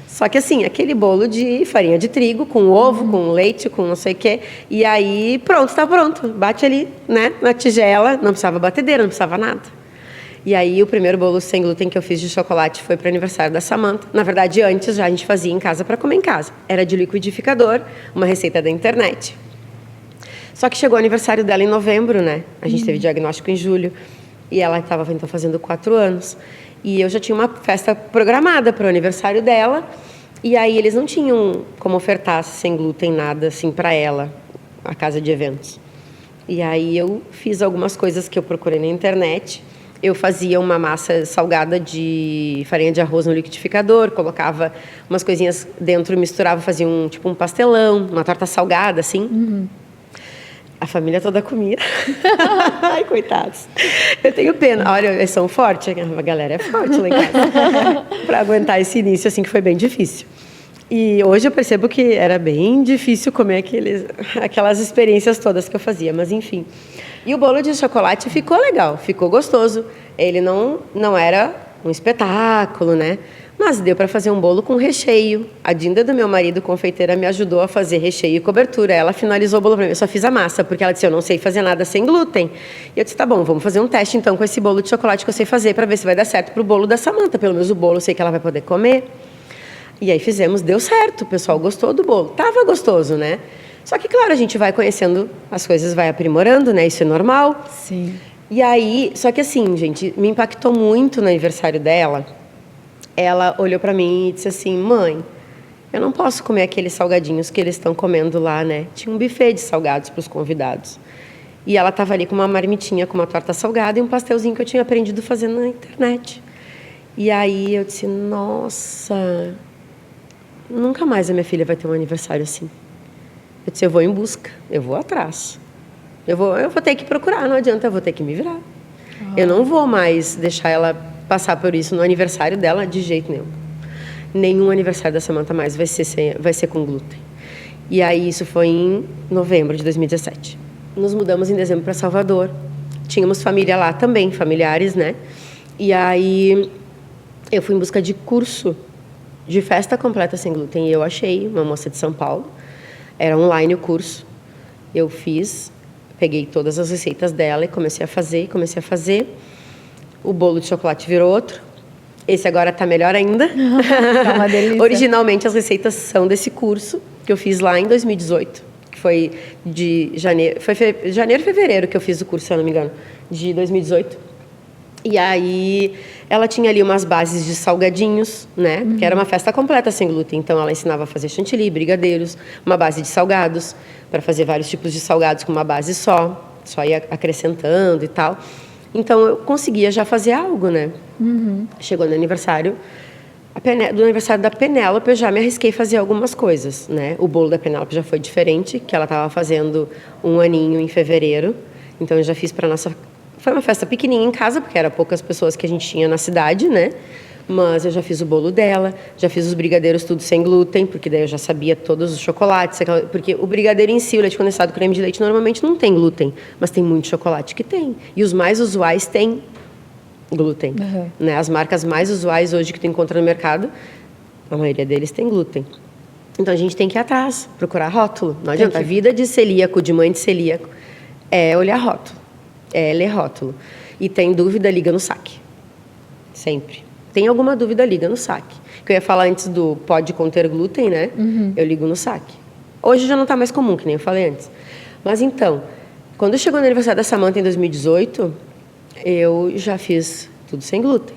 [SPEAKER 3] Só que assim, aquele bolo de farinha de trigo, com ovo, com leite, com não sei o quê. E aí, pronto, tá pronto. Bate ali, né, na tigela. Não precisava batedeira, não precisava nada. E aí, o primeiro bolo sem glúten que eu fiz de chocolate foi para o aniversário da Samantha. Na verdade, antes já a gente fazia em casa para comer em casa. Era de liquidificador, uma receita da internet. Só que chegou o aniversário dela em novembro, né? A gente teve diagnóstico em julho. E ela estava então fazendo 4 anos. E eu já tinha uma festa programada para o aniversário dela. E aí eles não tinham como ofertar sem glúten nada assim para ela, a casa de eventos. E aí eu fiz algumas coisas que eu procurei na internet. Eu fazia uma massa salgada de farinha de arroz no liquidificador, colocava umas coisinhas dentro, misturava, fazia tipo um pastelão, uma torta salgada, assim. A família toda comia. Ai, coitados. Eu tenho pena. Olha, eles são fortes, a galera é forte lá em casa. Para aguentar esse início, assim, que foi bem difícil. E hoje eu percebo que era bem difícil comer aquelas experiências todas que eu fazia, mas enfim. E o bolo de chocolate ficou legal, ficou gostoso. Ele não era um espetáculo, né? Mas deu para fazer um bolo com recheio. A Dinda do meu marido, confeiteira, me ajudou a fazer recheio e cobertura. Ela finalizou o bolo para mim. Eu só fiz a massa, porque ela disse, eu não sei fazer nada sem glúten. E eu disse, tá bom, vamos fazer um teste então com esse bolo de chocolate que eu sei fazer para ver se vai dar certo para o bolo da Samantha. Pelo menos o bolo eu sei que ela vai poder comer. E aí fizemos, deu certo. O pessoal gostou do bolo. Tava gostoso, né? Só que, claro, a gente vai conhecendo, as coisas vai aprimorando, né? Isso é normal.
[SPEAKER 1] Sim.
[SPEAKER 3] E aí, só que assim, gente, me impactou muito no aniversário dela. Ela olhou para mim e disse assim, mãe, eu não posso comer aqueles salgadinhos que eles estão comendo lá, né? Tinha um buffet de salgados para os convidados. E ela estava ali com uma marmitinha, com uma torta salgada e um pastelzinho que eu tinha aprendido a fazer na internet. E aí eu disse, nossa, nunca mais a minha filha vai ter um aniversário assim. Eu disse, eu vou em busca, eu vou atrás. Eu vou ter que procurar, não adianta, eu vou ter que me virar. Eu não vou mais deixar ela passar por isso no aniversário dela de jeito nenhum. Nenhum aniversário da Samantha mais vai ser com glúten. E aí isso foi em novembro de 2017. Nos mudamos em dezembro para Salvador. Tínhamos família lá também, familiares, né? E aí eu fui em busca de curso de festa completa sem glúten. E eu achei uma moça de São Paulo. Era online o curso. Eu fiz, peguei todas as receitas dela e comecei a fazer. O bolo de chocolate virou outro. Esse agora está melhor ainda.
[SPEAKER 1] Tá uma delícia.
[SPEAKER 3] Originalmente, as receitas são desse curso que eu fiz lá em 2018. Que foi de janeiro... Foi janeiro, fevereiro que eu fiz o curso, se eu não me engano. De 2018. E aí, ela tinha ali umas bases de salgadinhos, né? Porque era uma festa completa sem glúten. Então, ela ensinava a fazer chantilly, brigadeiros, uma base de salgados, para fazer vários tipos de salgados com uma base só ia acrescentando e tal. Então, eu conseguia já fazer algo, né? Chegou no aniversário, do aniversário da Penélope, eu já me arrisquei a fazer algumas coisas, né? O bolo da Penélope já foi diferente, que ela estava fazendo 1 aninho em fevereiro. Então, eu já fiz para nossa... Foi uma festa pequenininha em casa, porque eram poucas pessoas que a gente tinha na cidade, né? Mas eu já fiz o bolo dela, já fiz os brigadeiros tudo sem glúten, porque daí eu já sabia todos os chocolates, porque o brigadeiro em si, o leite condensado, o creme de leite, normalmente não tem glúten, mas tem muito chocolate que tem. E os mais usuais têm glúten. Né? As marcas mais usuais hoje que tu encontra no mercado, a maioria deles tem glúten. Então a gente tem que ir atrás, procurar rótulo. Não adianta. A vida de celíaco, de mãe de celíaco, é olhar rótulo, é ler rótulo. E tem dúvida, liga no saque. Sempre. Tem alguma dúvida, liga no saque. Que eu ia falar antes do pode conter glúten, né? Eu ligo no saque. Hoje já não está mais comum, que nem eu falei antes. Mas então, quando chegou no aniversário da Samantha em 2018, eu já fiz tudo sem glúten.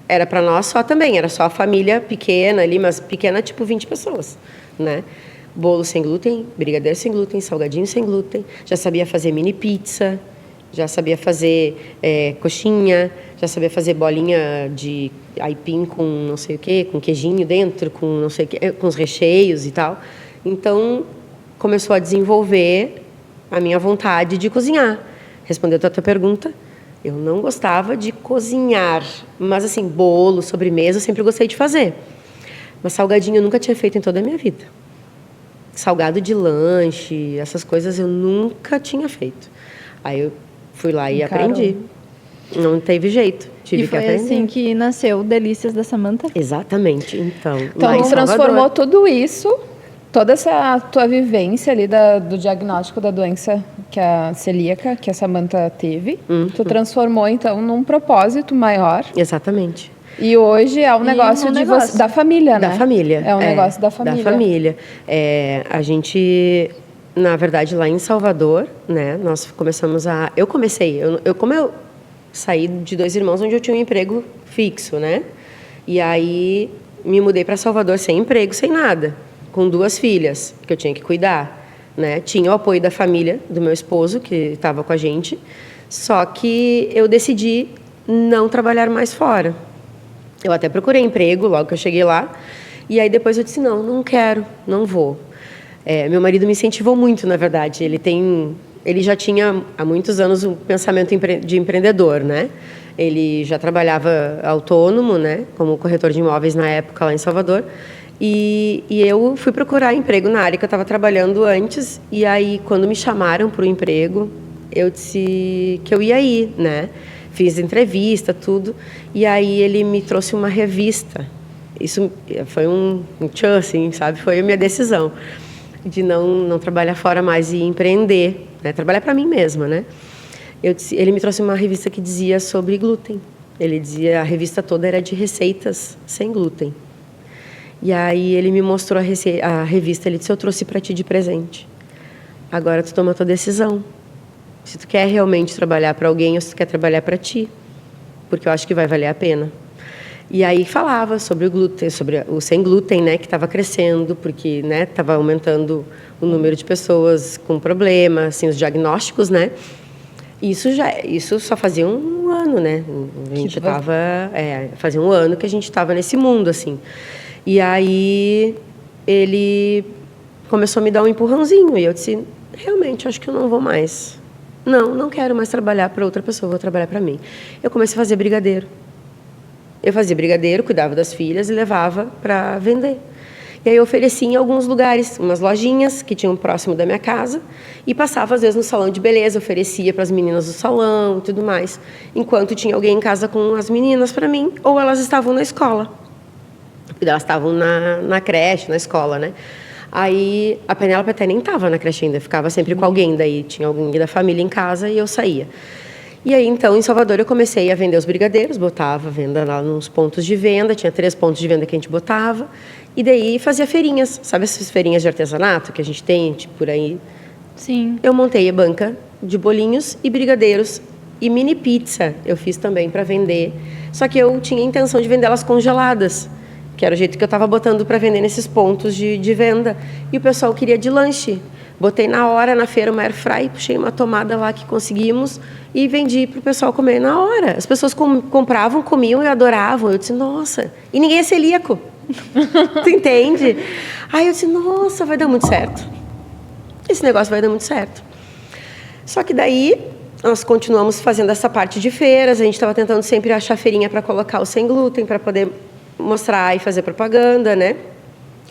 [SPEAKER 3] Era para nós só também, era só a família pequena ali, mas pequena tipo 20 pessoas, né? Bolo sem glúten, brigadeiro sem glúten, salgadinho sem glúten. Já sabia fazer mini pizza, já sabia fazer coxinha, já sabia fazer bolinha de aipim com não sei o quê, com queijinho dentro, com não sei o quê, com os recheios e tal. Então, começou a desenvolver a minha vontade de cozinhar. respondendo a tua pergunta, eu não gostava de cozinhar, mas assim, bolo, sobremesa, eu sempre gostei de fazer. Mas salgadinho eu nunca tinha feito em toda a minha vida. Salgado de lanche, essas coisas eu nunca tinha feito. Aí eu fui lá e aprendi. Não teve jeito, tive que aprender.
[SPEAKER 1] E foi assim que nasceu Delícias da Samantha?
[SPEAKER 3] Exatamente, então
[SPEAKER 2] Então, tu transformou tudo isso, toda essa tua vivência ali do diagnóstico da doença que a celíaca, que a Samantha teve, tu transformou, então, num propósito maior.
[SPEAKER 3] Exatamente.
[SPEAKER 2] E hoje é um negócio da família, né?
[SPEAKER 3] Da família.
[SPEAKER 2] É um negócio da família.
[SPEAKER 3] Da família. A gente, na verdade, lá em Salvador, né, nós começamos a... Como eu saí de 2 irmãos onde eu tinha um emprego fixo, né? E aí me mudei para Salvador sem emprego, sem nada, com 2 filhas que eu tinha que cuidar, né? Tinha o apoio da família do meu esposo que estava com a gente, só que eu decidi não trabalhar mais fora. Eu até procurei emprego logo que eu cheguei lá, e aí depois eu disse, não quero, não vou. Meu marido me incentivou muito, na verdade. Ele já tinha há muitos anos um pensamento de empreendedor, né? Ele já trabalhava autônomo, né, como corretor de imóveis na época lá em Salvador, e eu fui procurar emprego na área que eu estava trabalhando antes, e aí quando me chamaram para o emprego, eu disse que eu ia ir, né? Fiz entrevista, tudo, e aí ele me trouxe uma revista. Isso foi um tchan, assim, sabe? Foi a minha decisão de não trabalhar fora mais e empreender, né? Trabalhar para mim mesma, né? Ele me trouxe uma revista que dizia sobre glúten. Ele dizia, a revista toda era de receitas sem glúten. E aí ele me mostrou a revista, ele disse, eu trouxe para ti de presente. Agora tu toma a tua decisão. Se tu quer realmente trabalhar para alguém ou se tu quer trabalhar para ti, porque eu acho que vai valer a pena. E aí falava sobre o glúten, sobre o sem glúten, né, que estava crescendo, porque, né, estava aumentando o número de pessoas com problema, assim, os diagnósticos, né. Isso só fazia um ano, né. A gente fazia um ano que a gente estava nesse mundo, assim. E aí ele começou a me dar um empurrãozinho e eu disse, realmente, acho que eu não vou mais. Não quero mais trabalhar para outra pessoa, vou trabalhar para mim. Eu comecei a fazer brigadeiro. Eu fazia brigadeiro, cuidava das filhas e levava para vender. E aí eu oferecia em alguns lugares, umas lojinhas que tinham próximo da minha casa, e passava às vezes no salão de beleza, oferecia para as meninas do salão e tudo mais, enquanto tinha alguém em casa com as meninas para mim, ou elas estavam na escola. Porque elas estavam na creche, na escola, né? Aí a Penélope até nem estava na creche ainda, ficava sempre com alguém, daí tinha alguém da família em casa e eu saía. E aí, então, em Salvador, eu comecei a vender os brigadeiros, botava venda lá nos pontos de venda, tinha 3 pontos de venda que a gente botava, e daí fazia feirinhas, sabe essas feirinhas de artesanato que a gente tem, tipo, por aí?
[SPEAKER 1] Sim.
[SPEAKER 3] Eu montei a banca de bolinhos e brigadeiros, e mini pizza eu fiz também para vender, só que eu tinha a intenção de vender elas congeladas, que era o jeito que eu estava botando para vender nesses pontos de venda, e o pessoal queria de lanche. Botei na hora, na feira, uma air fry, puxei uma tomada lá que conseguimos e vendi para o pessoal comer na hora. As pessoas compravam, comiam e adoravam. Eu disse, nossa, e ninguém é celíaco. Tu entende? Aí eu disse, nossa, vai dar muito certo. Esse negócio vai dar muito certo. Só que daí, nós continuamos fazendo essa parte de feiras, a gente estava tentando sempre achar feirinha para colocar o sem glúten, para poder mostrar e fazer propaganda, né?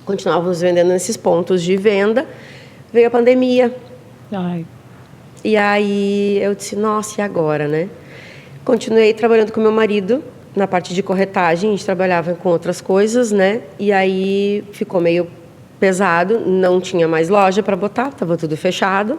[SPEAKER 3] Continuávamos vendendo nesses pontos de venda. Veio a pandemia.
[SPEAKER 2] Ai.
[SPEAKER 3] E aí eu disse, nossa, e agora, né? Continuei trabalhando com meu marido na parte de corretagem, a gente trabalhava com outras coisas, né? E aí ficou meio pesado, não tinha mais loja para botar, estava tudo fechado.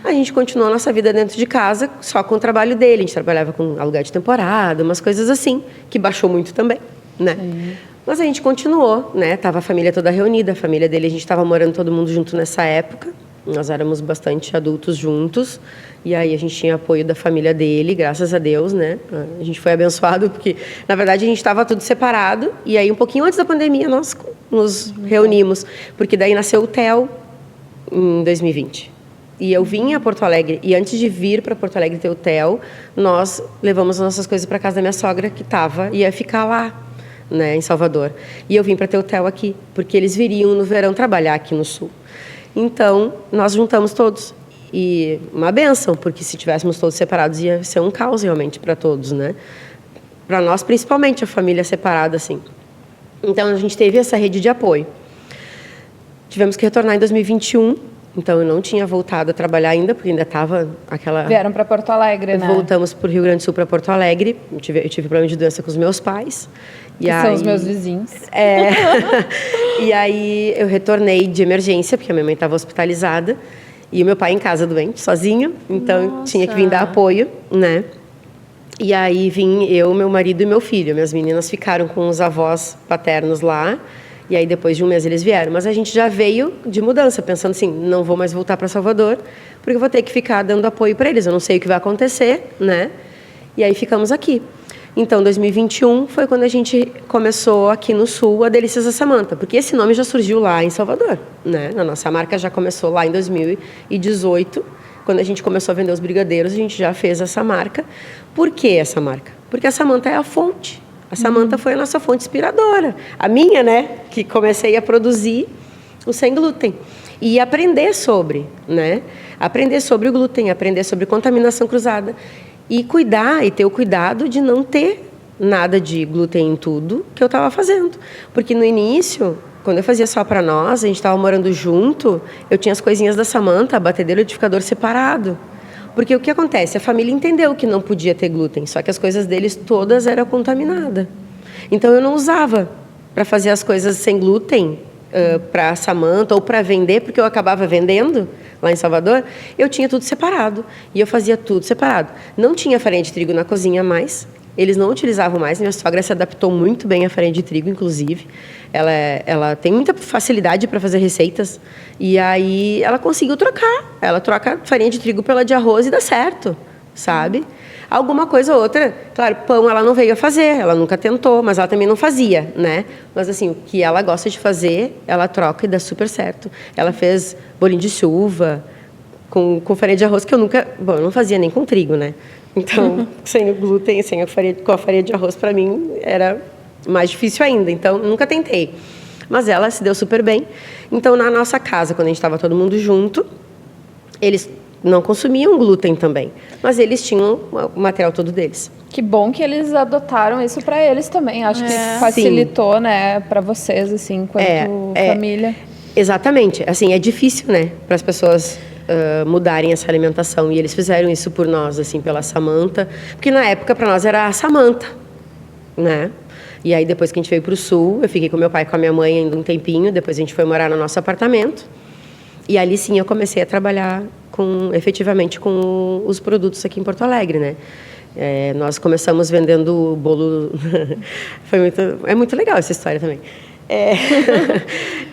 [SPEAKER 3] A gente continuou a nossa vida dentro de casa, só com o trabalho dele. A gente trabalhava com aluguel de temporada, umas coisas assim, que baixou muito também, né? Sim. Mas a gente continuou, né? Tava a família toda reunida, a família dele, a gente estava morando todo mundo junto nessa época. Nós éramos bastante adultos juntos. E aí a gente tinha apoio da família dele, graças a Deus, né? A gente foi abençoado porque, na verdade, a gente estava tudo separado. E aí, um pouquinho antes da pandemia, nós nos reunimos. Porque daí nasceu o Theo em 2020. E eu vim a Porto Alegre. E antes de vir para Porto Alegre ter o Theo, nós levamos as nossas coisas para casa da minha sogra, que ia ficar lá, né, em Salvador. E eu vim para ter o Theo aqui, porque eles viriam no verão trabalhar aqui no Sul. Então, nós juntamos todos. E uma bênção, porque se tivéssemos todos separados ia ser um caos realmente para todos, né? Para nós, principalmente, a família separada, assim. Então, a gente teve essa rede de apoio. Tivemos que retornar em 2021, então eu não tinha voltado a trabalhar ainda, porque ainda estava aquela...
[SPEAKER 2] Vieram para Porto Alegre, né?
[SPEAKER 3] Voltamos para o Rio Grande do Sul, para Porto Alegre. Eu tive problema de doença com os meus pais.
[SPEAKER 2] Que são os meus vizinhos.
[SPEAKER 3] E aí eu retornei de emergência, porque a minha mãe estava hospitalizada. E o meu pai em casa doente, sozinho. Então, tinha que vir dar apoio, né? E aí vim eu, meu marido e meu filho. Minhas meninas ficaram com os avós paternos lá. E aí depois de um mês eles vieram. Mas a gente já veio de mudança, pensando assim, não vou mais voltar para Salvador, porque eu vou ter que ficar dando apoio para eles. Eu não sei o que vai acontecer, né? E aí ficamos aqui. Então, 2021 foi quando a gente começou aqui no Sul a Delícias da Samanta, porque esse nome já surgiu lá em Salvador, né? A nossa marca já começou lá em 2018, quando a gente começou a vender os brigadeiros, a gente já fez essa marca. Por que essa marca? Porque a Samanta é a fonte. A Samanta foi a nossa fonte inspiradora. A minha, né? Que comecei a produzir o sem glúten. E aprender sobre, né? Aprender sobre o glúten, aprender sobre contaminação cruzada. E cuidar, e ter o cuidado de não ter nada de glúten em tudo que eu estava fazendo. Porque no início, quando eu fazia só para nós, a gente estava morando junto, eu tinha as coisinhas da Samanta, batedeira e liquidificador separado. Porque o que acontece? A família entendeu que não podia ter glúten, só que as coisas deles todas eram contaminadas. Então eu não usava para fazer as coisas sem glúten, para a Samanta ou para vender, porque eu acabava vendendo lá em Salvador, eu tinha tudo separado. E eu fazia tudo separado. Não tinha farinha de trigo na cozinha mais, eles não utilizavam mais. Minha sogra se adaptou muito bem à farinha de trigo, inclusive. Ela tem muita facilidade para fazer receitas. E aí ela conseguiu trocar. Ela troca farinha de trigo pela de arroz e dá certo, sabe? Alguma coisa ou outra, claro, pão ela não veio a fazer, ela nunca tentou, mas ela também não fazia, né? Mas assim, o que ela gosta de fazer, ela troca e dá super certo. Ela fez bolinho de chuva com farinha de arroz, que eu nunca... Bom, eu não fazia nem com trigo, né? Então, sem o glúten, com a farinha de arroz, para mim, era mais difícil ainda. Então, nunca tentei. Mas ela se deu super bem. Então, na nossa casa, quando a gente estava todo mundo junto, eles não consumiam glúten também, mas eles tinham o material todo deles.
[SPEAKER 2] Que bom que eles adotaram isso para eles também. Acho que facilitou, né, para vocês, assim, enquanto família.
[SPEAKER 3] Exatamente. Assim, é difícil, né, para as pessoas mudarem essa alimentação, e eles fizeram isso por nós, assim, pela Samanta, porque na época para nós era a Samanta, né? E aí depois que a gente veio para o Sul, eu fiquei com meu pai e com a minha mãe ainda um tempinho, depois a gente foi morar no nosso apartamento, e ali sim eu comecei a trabalhar efetivamente com os produtos aqui em Porto Alegre, né? Nós começamos vendendo bolo... É muito legal essa história também.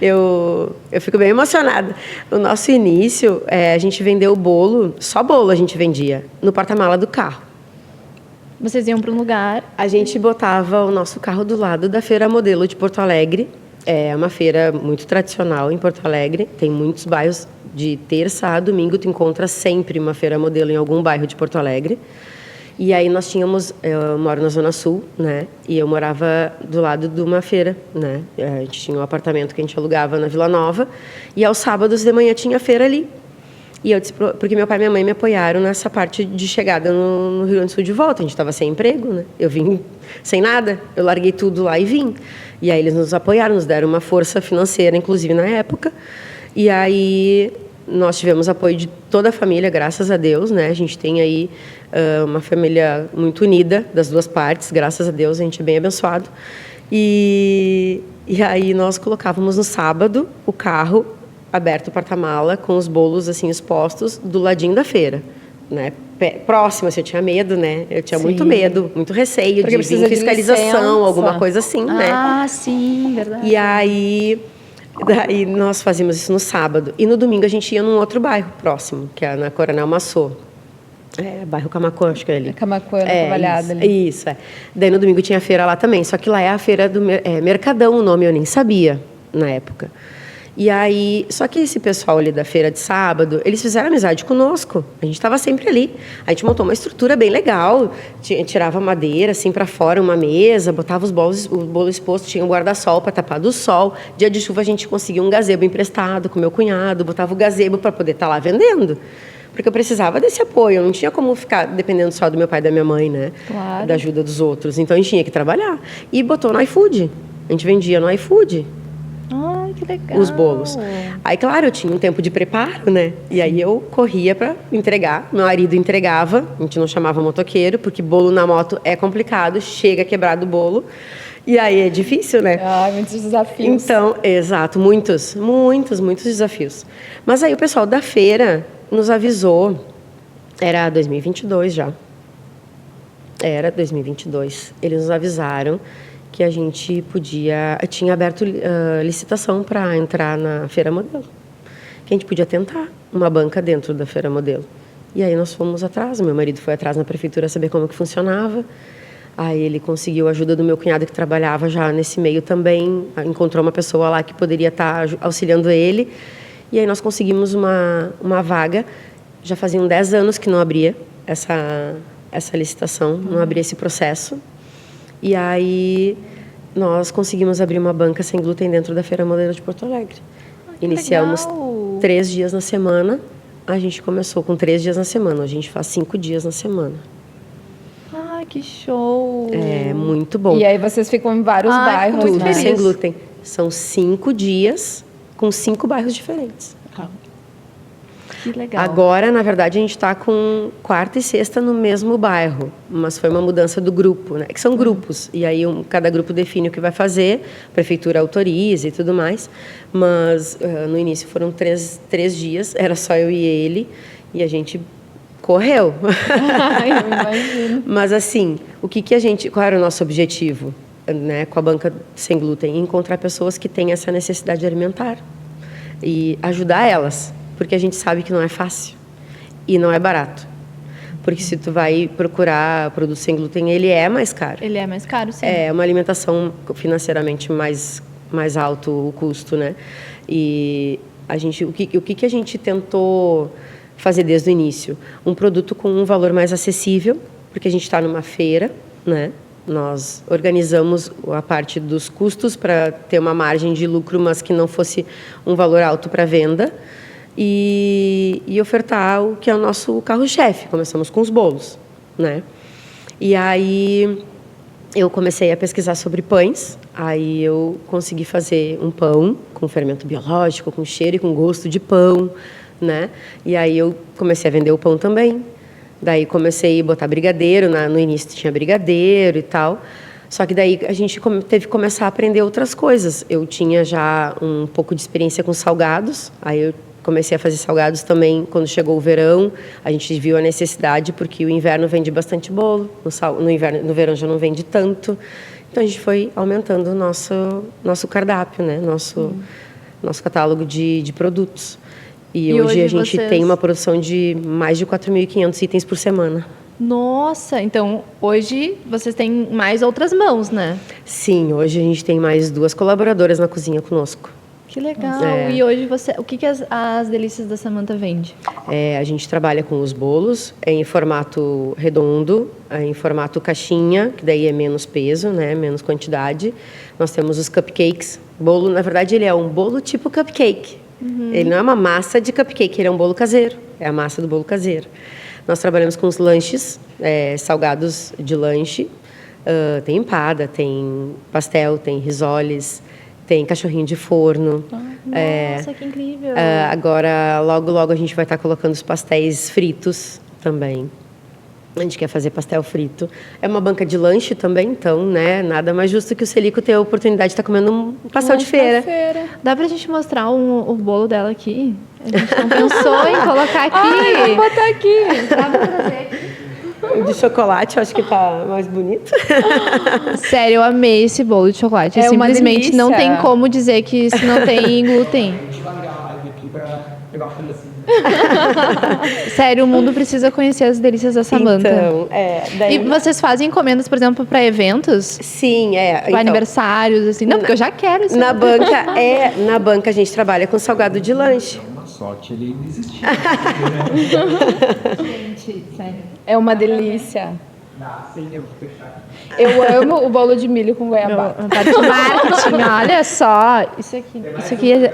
[SPEAKER 3] Eu fico bem emocionada. No nosso início, a gente vendeu bolo, só bolo a gente vendia, no porta-mala do carro.
[SPEAKER 1] Vocês iam para um lugar...
[SPEAKER 3] A gente botava o nosso carro do lado da Feira Modelo de Porto Alegre. É uma feira muito tradicional em Porto Alegre, tem muitos bairros. De terça a domingo, tu encontra sempre uma feira modelo em algum bairro de Porto Alegre. E aí nós tínhamos... Eu moro na Zona Sul, né? E eu morava do lado de uma feira, né? A gente tinha um apartamento que a gente alugava na Vila Nova. E aos sábados de manhã tinha feira ali. E eu disse... Porque meu pai e minha mãe me apoiaram nessa parte de chegada no Rio Grande do Sul de volta. A gente estava sem emprego, né? Eu vim sem nada. Eu larguei tudo lá e vim. E aí eles nos apoiaram, nos deram uma força financeira, inclusive na época. E aí nós tivemos apoio de toda a família, graças a Deus, né? A gente tem aí uma família muito unida das duas partes, graças a Deus, a gente é bem abençoado. E aí nós colocávamos no sábado o carro aberto, o porta-mala, com os bolos assim expostos do ladinho da feira, né? Próximo, assim, eu tinha medo, né? Eu tinha muito medo, muito receio de vir fiscalização, alguma coisa assim, né?
[SPEAKER 1] Ah, sim, verdade.
[SPEAKER 3] E aí... Daí nós fazíamos isso no sábado. E no domingo a gente ia num outro bairro próximo, que é na Coronel Massô. Bairro Camaquã, acho que é ali.
[SPEAKER 2] Camaquã, na Cavalhada ali.
[SPEAKER 3] Isso, Daí no domingo tinha feira lá também, só que lá é a feira do Mercadão, o nome eu nem sabia na época. E aí, só que esse pessoal ali da feira de sábado, eles fizeram amizade conosco. A gente estava sempre ali. A gente montou uma estrutura bem legal, tirava madeira assim para fora, uma mesa, botava o bolo exposto, tinha um guarda-sol para tapar do sol. Dia de chuva a gente conseguia um gazebo emprestado com meu cunhado, botava o gazebo para poder estar lá vendendo. Porque eu precisava desse apoio, eu não tinha como ficar dependendo só do meu pai e da minha mãe, né?
[SPEAKER 1] Claro.
[SPEAKER 3] Da ajuda dos outros. Então a gente tinha que trabalhar. E botou no iFood. A gente vendia no iFood
[SPEAKER 1] Ai, que legal.
[SPEAKER 3] os bolos. Aí, claro, eu tinha um tempo de preparo, né? E aí eu corria para entregar. Meu marido entregava, a gente não chamava motoqueiro, porque bolo na moto é complicado, chega quebrado o bolo. E aí é difícil, né?
[SPEAKER 2] Ai, muitos desafios.
[SPEAKER 3] Então, exato, muitos desafios. Mas aí o pessoal da feira nos avisou, era 2022 já. Era 2022. Eles nos avisaram que a gente tinha aberto licitação para entrar na Feira Modelo. Que a gente podia tentar uma banca dentro da Feira Modelo. E aí nós fomos atrás, meu marido foi atrás na prefeitura saber como que funcionava. Aí ele conseguiu a ajuda do meu cunhado que trabalhava já nesse meio também, encontrou uma pessoa lá que poderia estar auxiliando ele. E aí nós conseguimos uma vaga, já faziam 10 anos que não abria essa licitação, não abria esse processo. E aí nós conseguimos abrir uma banca sem glúten dentro da Feira Modelo de Porto Alegre. Iniciamos
[SPEAKER 1] legal.
[SPEAKER 3] 3 dias na semana, a gente começou com 3 dias na semana, a gente faz 5 dias na semana.
[SPEAKER 1] Ai, que show.
[SPEAKER 3] É muito bom.
[SPEAKER 2] E aí vocês ficam em vários
[SPEAKER 1] Ai,
[SPEAKER 2] bairros,
[SPEAKER 1] muito
[SPEAKER 3] Tudo
[SPEAKER 2] né?
[SPEAKER 1] feliz.
[SPEAKER 3] sem glúten. São 5 dias com 5 bairros diferentes.
[SPEAKER 1] Que legal.
[SPEAKER 3] Agora, na verdade, a gente está com quarta e sexta no mesmo bairro, mas foi uma mudança do grupo, né? Que são grupos, e aí cada grupo define o que vai fazer, a prefeitura autoriza e tudo mais, mas no início foram 3 dias, era só eu e ele, e a gente correu.
[SPEAKER 2] Ai, eu imagino.
[SPEAKER 3] Mas assim, qual era o nosso objetivo, né, com a banca sem glúten? Encontrar pessoas que têm essa necessidade alimentar e ajudar elas. Porque a gente sabe que não é fácil e não é barato. Porque se tu vai procurar produto sem glúten, ele é mais caro.
[SPEAKER 1] Ele é mais caro, sim.
[SPEAKER 3] É uma alimentação financeiramente mais alto o custo, né? E o que a gente tentou fazer desde o início? Um produto com um valor mais acessível, porque a gente está numa feira, né? Nós organizamos a parte dos custos para ter uma margem de lucro, mas que não fosse um valor alto para venda. E ofertar o que é o nosso carro-chefe. Começamos com os bolos, né? E aí eu comecei a pesquisar sobre pães. Aí eu consegui fazer um pão com fermento biológico, com cheiro e com gosto de pão, né? E aí eu comecei a vender o pão também. Daí comecei a botar brigadeiro, no início tinha brigadeiro e tal. Só que daí a gente teve que começar a aprender outras coisas. Eu tinha já um pouco de experiência com salgados, aí eu comecei a fazer salgados também quando chegou o verão. A gente viu a necessidade, porque o inverno vende bastante bolo, no verão já não vende tanto. Então a gente foi aumentando o nosso cardápio, né? Nosso catálogo de produtos. E hoje a gente tem uma produção de mais de 4.500 itens por semana.
[SPEAKER 1] Nossa, então hoje vocês têm mais outras mãos, né?
[SPEAKER 3] Sim, hoje a gente tem mais 2 colaboradoras na cozinha conosco.
[SPEAKER 1] Que legal.
[SPEAKER 3] É.
[SPEAKER 1] E hoje o que as delícias da Samantha vende?
[SPEAKER 3] A gente trabalha com os bolos em formato redondo, em formato caixinha, que daí é menos peso, né, menos quantidade. Nós temos os cupcakes. Bolo, na verdade, ele é um bolo tipo cupcake. Ele não é uma massa de cupcake, ele é um bolo caseiro. É a massa do bolo caseiro. Nós trabalhamos com os lanches, salgados de lanche. Tem empada, tem pastel, tem risoles, tem cachorrinho de forno.
[SPEAKER 1] Nossa, que incrível.
[SPEAKER 3] Agora, logo a gente vai estar colocando os pastéis fritos também. A gente quer fazer pastel frito. É uma banca de lanche também, então, né? Nada mais justo que o Celico ter a oportunidade de estar comendo um pastel de feira.
[SPEAKER 1] Dá pra gente mostrar o bolo dela aqui? A gente não pensou em colocar aqui.
[SPEAKER 2] Ai, vou botar aqui.
[SPEAKER 1] Dá pra trazer aqui.
[SPEAKER 3] O de chocolate, eu acho que tá mais bonito.
[SPEAKER 1] Sério, eu amei esse bolo de chocolate.
[SPEAKER 2] É uma
[SPEAKER 1] Simplesmente não
[SPEAKER 2] delícia.
[SPEAKER 1] tem como dizer que isso não tem glúten.
[SPEAKER 4] A gente vai ligar a live aqui pra pegar uma pedacinho.
[SPEAKER 1] Sério, o mundo precisa conhecer as delícias da Samantha.
[SPEAKER 3] Então, daí...
[SPEAKER 1] E vocês fazem encomendas, por exemplo, para eventos?
[SPEAKER 3] Sim,
[SPEAKER 1] Para
[SPEAKER 3] então,
[SPEAKER 1] aniversários, assim? Não, porque eu já quero isso.
[SPEAKER 3] na banca a gente trabalha com salgado de lanche.
[SPEAKER 4] Uma sorte ele existir.
[SPEAKER 1] Gente, sério.
[SPEAKER 2] É uma delícia.
[SPEAKER 4] Dá, sim, eu vou fechar.
[SPEAKER 2] Eu amo o bolo de milho com goiabada.
[SPEAKER 1] A parte de marketing, olha só. Isso aqui é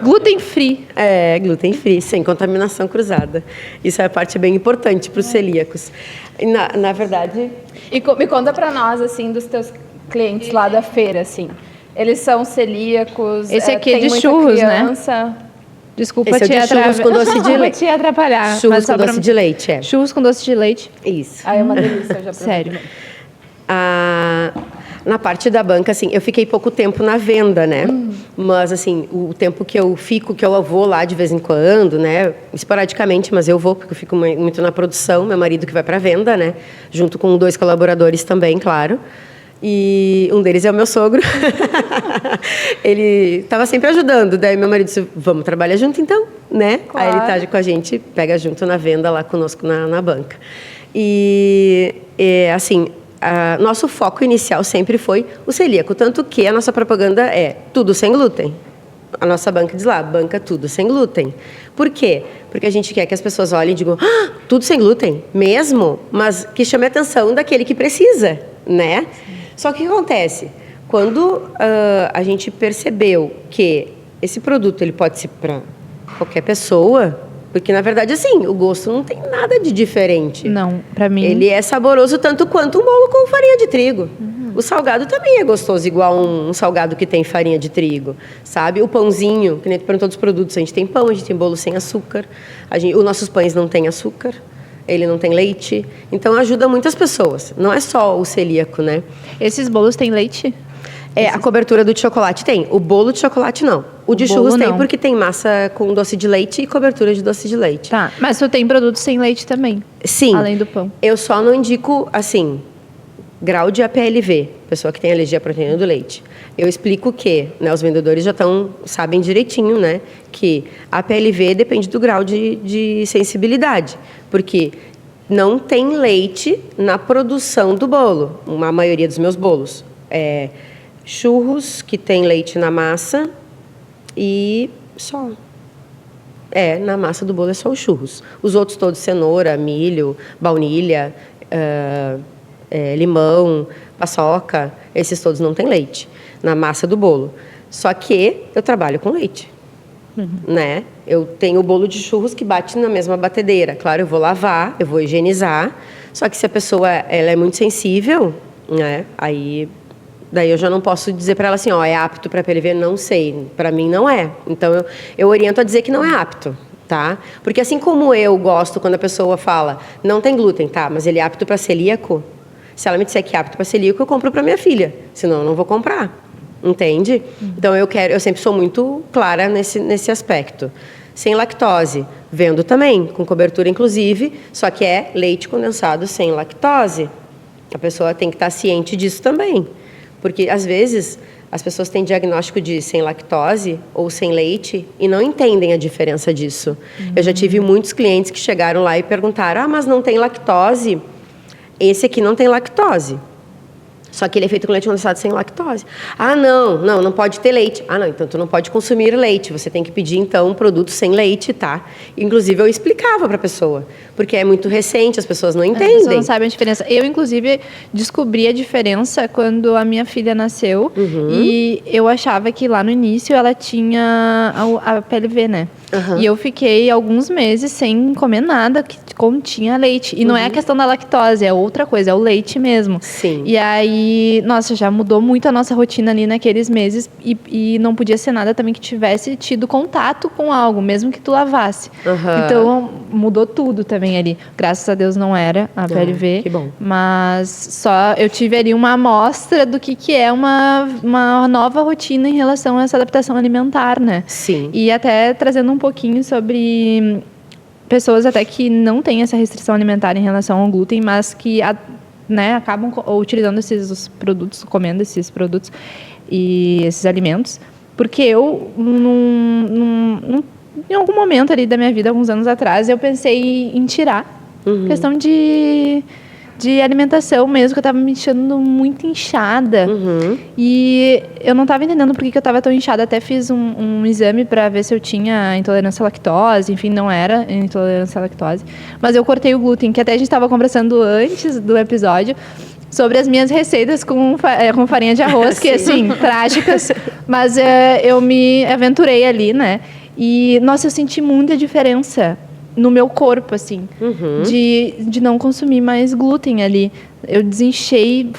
[SPEAKER 1] gluten free.
[SPEAKER 3] É, gluten free, sem contaminação cruzada. Isso é a parte bem importante para os celíacos. E na verdade...
[SPEAKER 2] E me conta pra nós, assim, dos teus clientes lá da feira, assim. Eles são celíacos?
[SPEAKER 1] Esse aqui é
[SPEAKER 2] tem
[SPEAKER 1] de
[SPEAKER 2] muita
[SPEAKER 1] churros, né?
[SPEAKER 2] criança?
[SPEAKER 1] Desculpa
[SPEAKER 3] Esse é
[SPEAKER 1] te
[SPEAKER 3] de churros com doce de leite.
[SPEAKER 1] te atrapalhar.
[SPEAKER 3] Churros
[SPEAKER 1] mas só
[SPEAKER 3] com doce de leite, é.
[SPEAKER 1] Churros com doce de leite.
[SPEAKER 3] Isso.
[SPEAKER 2] Ah, é uma delícia, eu já provei.
[SPEAKER 1] Sério.
[SPEAKER 3] Na parte da banca, assim, eu fiquei pouco tempo na venda, né? Mas, assim, o tempo que eu fico, que eu vou lá de vez em quando, né? Esporadicamente, mas eu vou, porque eu fico muito na produção. Meu marido que vai para venda, né? Junto com 2 colaboradores também, claro. E um deles é o meu sogro. Ele estava sempre ajudando. Daí meu marido disse, vamos trabalhar junto então, né?
[SPEAKER 2] Claro.
[SPEAKER 3] Aí ele tá com a gente, pega junto na venda lá conosco na banca. Assim, nosso foco inicial sempre foi o celíaco. Tanto que a nossa propaganda é tudo sem glúten. A nossa banca diz lá, banca tudo sem glúten. Por quê? Porque a gente quer que as pessoas olhem e digam, tudo sem glúten? Mesmo? Mas que chame a atenção daquele que precisa, né? Só que o que acontece? Quando a gente percebeu que esse produto ele pode ser para qualquer pessoa, porque na verdade assim, o gosto não tem nada de diferente.
[SPEAKER 1] Não, pra mim...
[SPEAKER 3] Ele é saboroso tanto quanto um bolo com farinha de trigo. O salgado também é gostoso, igual um salgado que tem farinha de trigo, sabe? O pãozinho, que nem tu perguntou dos produtos, a gente tem pão, a gente tem bolo sem açúcar, os nossos pães não têm açúcar. Ele não tem leite, então ajuda muitas pessoas. Não é só o celíaco, né?
[SPEAKER 1] Esses bolos têm leite?
[SPEAKER 3] A cobertura do de chocolate tem. O bolo de chocolate não. O de
[SPEAKER 1] bolo
[SPEAKER 3] churros tem
[SPEAKER 1] não.
[SPEAKER 3] porque tem massa com doce de leite e cobertura de doce de leite.
[SPEAKER 1] Tá, mas tu tem produtos sem leite também?
[SPEAKER 3] Sim.
[SPEAKER 1] Além do pão.
[SPEAKER 3] Eu só não indico, assim, grau de APLV, pessoa que tem alergia à proteína do leite. Eu explico que, né, os vendedores já sabem direitinho, né, que a APLV depende do grau de sensibilidade, porque não tem leite na produção do bolo, a maioria dos meus bolos. Churros que tem leite na massa e só. Na massa do bolo é só os churros. Os outros todos, cenoura, milho, baunilha, limão, paçoca, esses todos não tem leite na massa do bolo. Só que eu trabalho com leite, né? Eu tenho o bolo de churros que bate na mesma batedeira. Claro, eu vou lavar, eu vou higienizar. Só que se a pessoa ela é muito sensível, né? Daí eu já não posso dizer para ela assim, é apto para PLV? Não sei, para mim não é. Então eu oriento a dizer que não é apto, tá? Porque assim como eu gosto quando a pessoa fala, não tem glúten, tá? Mas ele é apto para celíaco. Se ela me disser que é apto para celíaco, eu compro para minha filha. Senão eu não vou comprar. Entende? Então eu sempre sou muito clara nesse aspecto. Sem lactose, vendo também, com cobertura inclusive, só que é leite condensado sem lactose. A pessoa tem que estar ciente disso também. Porque, às vezes, as pessoas têm diagnóstico de sem lactose ou sem leite e não entendem a diferença disso. Eu já tive muitos clientes que chegaram lá e perguntaram, mas não tem lactose? Esse aqui não tem lactose. Só que ele é feito com leite condensado sem lactose. Não pode ter leite. Não, então tu não pode consumir leite. Você tem que pedir, então, um produto sem leite, tá? Inclusive, eu explicava para a pessoa. Porque é muito recente, as pessoas não entendem.
[SPEAKER 1] As pessoas não sabem a diferença. Eu, inclusive, descobri a diferença quando a minha filha nasceu. E eu achava que lá no início ela tinha a PLV, né? E eu fiquei alguns meses sem comer nada que continha leite. E não é a questão da lactose, é outra coisa, é o leite mesmo.
[SPEAKER 3] Sim.
[SPEAKER 1] E aí, nossa, já mudou muito a nossa rotina ali naqueles meses. E não podia ser nada também que tivesse tido contato com algo, mesmo que tu lavasse. Então, mudou tudo também ali. Graças a Deus não era a PLV.
[SPEAKER 3] Que bom.
[SPEAKER 1] Mas só eu tive ali uma amostra do que é uma nova rotina em relação a essa adaptação alimentar, né?
[SPEAKER 3] Sim.
[SPEAKER 1] E até trazendo um pouquinho sobre pessoas até que não têm essa restrição alimentar em relação ao glúten, mas que acabam utilizando esses produtos, comendo esses produtos e esses alimentos, porque eu, em algum momento ali da minha vida, alguns anos atrás, eu pensei em tirar. Questão de de alimentação mesmo, que eu tava me deixando muito inchada. E eu não tava entendendo por que eu tava tão inchada. Até fiz um exame para ver se eu tinha intolerância à lactose. Enfim, não era intolerância à lactose. Mas eu cortei o glúten, que até a gente tava conversando antes do episódio sobre as minhas receitas com farinha de arroz, que, assim, trágicas. Mas eu me aventurei ali, né? E, nossa, eu senti muita diferença no meu corpo, assim, de não consumir mais glúten ali. Eu desinchei,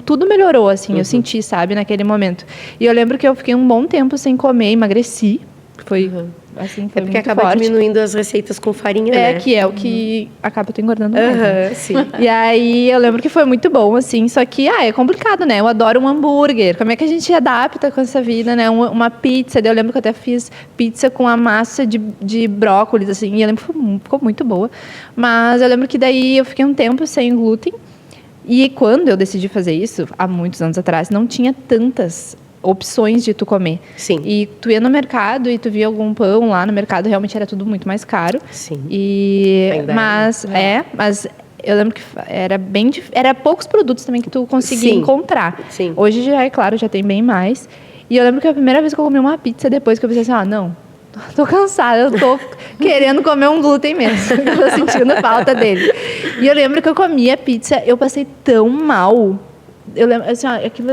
[SPEAKER 1] tudo melhorou, assim, eu senti, sabe, naquele momento. E eu lembro que eu fiquei um bom tempo sem comer, emagreci. Foi, assim, foi
[SPEAKER 3] porque
[SPEAKER 1] muito
[SPEAKER 3] acaba
[SPEAKER 1] forte.
[SPEAKER 3] diminuindo as receitas com farinha, né?
[SPEAKER 1] Que é o que acaba te engordando mais, né?
[SPEAKER 3] Sim.
[SPEAKER 1] E aí, eu lembro que foi muito bom, assim, só que, é complicado, né? Eu adoro um hambúrguer. Como é que a gente adapta com essa vida, né? Uma pizza. Eu lembro que eu até fiz pizza com a massa de brócolis, assim, e eu lembro que ficou muito boa. Mas eu lembro que daí eu fiquei um tempo sem glúten. E quando eu decidi fazer isso, há muitos anos atrás, não tinha tantas opções de tu comer.
[SPEAKER 3] Sim.
[SPEAKER 1] E tu ia no mercado e tu via algum pão lá no mercado, realmente era tudo muito mais caro.
[SPEAKER 3] Sim.
[SPEAKER 1] Mas eu lembro que era poucos produtos também que tu conseguia encontrar.
[SPEAKER 3] Sim.
[SPEAKER 1] Hoje já é claro, já tem bem mais. E eu lembro que a primeira vez que eu comi uma pizza, depois que eu pensei assim, não, tô cansada, eu tô querendo comer um glúten mesmo. Eu tô sentindo falta dele. E eu lembro que eu comi a pizza, eu passei tão mal. Eu lembro, assim, aquilo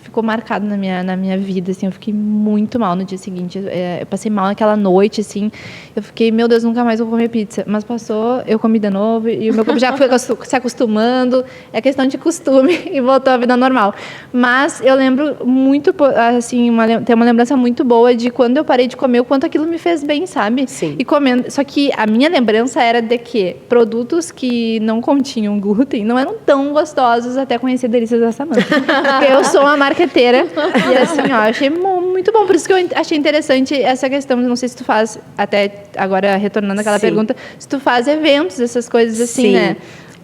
[SPEAKER 1] ficou marcado na minha vida, assim, eu fiquei muito mal no dia seguinte. Eu passei mal naquela noite, assim, eu fiquei, meu Deus, nunca mais vou comer pizza. Mas passou, eu comi de novo, e o meu corpo já foi se acostumando, é questão de costume, e voltou à vida normal. Mas eu lembro muito, assim, tem uma lembrança muito boa de quando eu parei de comer, o quanto aquilo me fez bem, sabe?
[SPEAKER 3] Sim.
[SPEAKER 1] E comendo, só que a minha lembrança era de que produtos que não continham glúten não eram tão gostosos até conhecer Delícias da Samanta. Porque eu sou uma marca e assim, eu achei muito bom. Por isso que eu achei interessante essa questão. Não sei se tu faz, até agora retornando àquela pergunta, se tu faz eventos, essas coisas assim, né?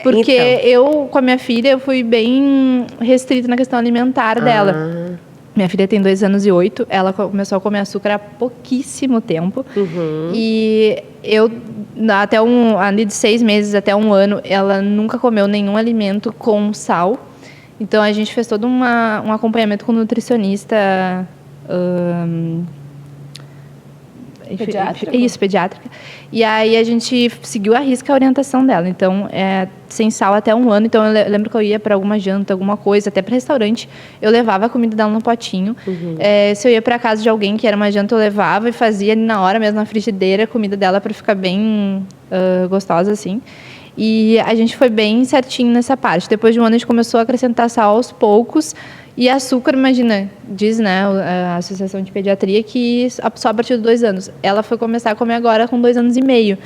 [SPEAKER 1] Porque eu, com a minha filha, eu fui bem restrita na questão alimentar dela. Minha filha tem 2 anos e 8, ela começou a comer açúcar há pouquíssimo tempo. E eu, ali de 6 meses até 1 ano, ela nunca comeu nenhum alimento com sal. Então, a gente fez todo um acompanhamento com nutricionista...
[SPEAKER 2] Pediátrica?
[SPEAKER 1] Isso, pediátrica. E aí, a gente seguiu à risca a orientação dela. Então, sem sal até 1 ano. Então, eu lembro que eu ia para alguma janta, alguma coisa, até para restaurante, eu levava a comida dela no potinho. Se eu ia para casa de alguém que era uma janta, eu levava e fazia ali na hora mesmo, na frigideira, a comida dela para ficar bem gostosa, assim. E a gente foi bem certinho nessa parte. Depois de 1 ano, a gente começou a acrescentar sal aos poucos. E açúcar, imagina, diz, né, a Associação de Pediatria, que só a partir de 2 anos. Ela foi começar a comer agora com 2 anos e meio.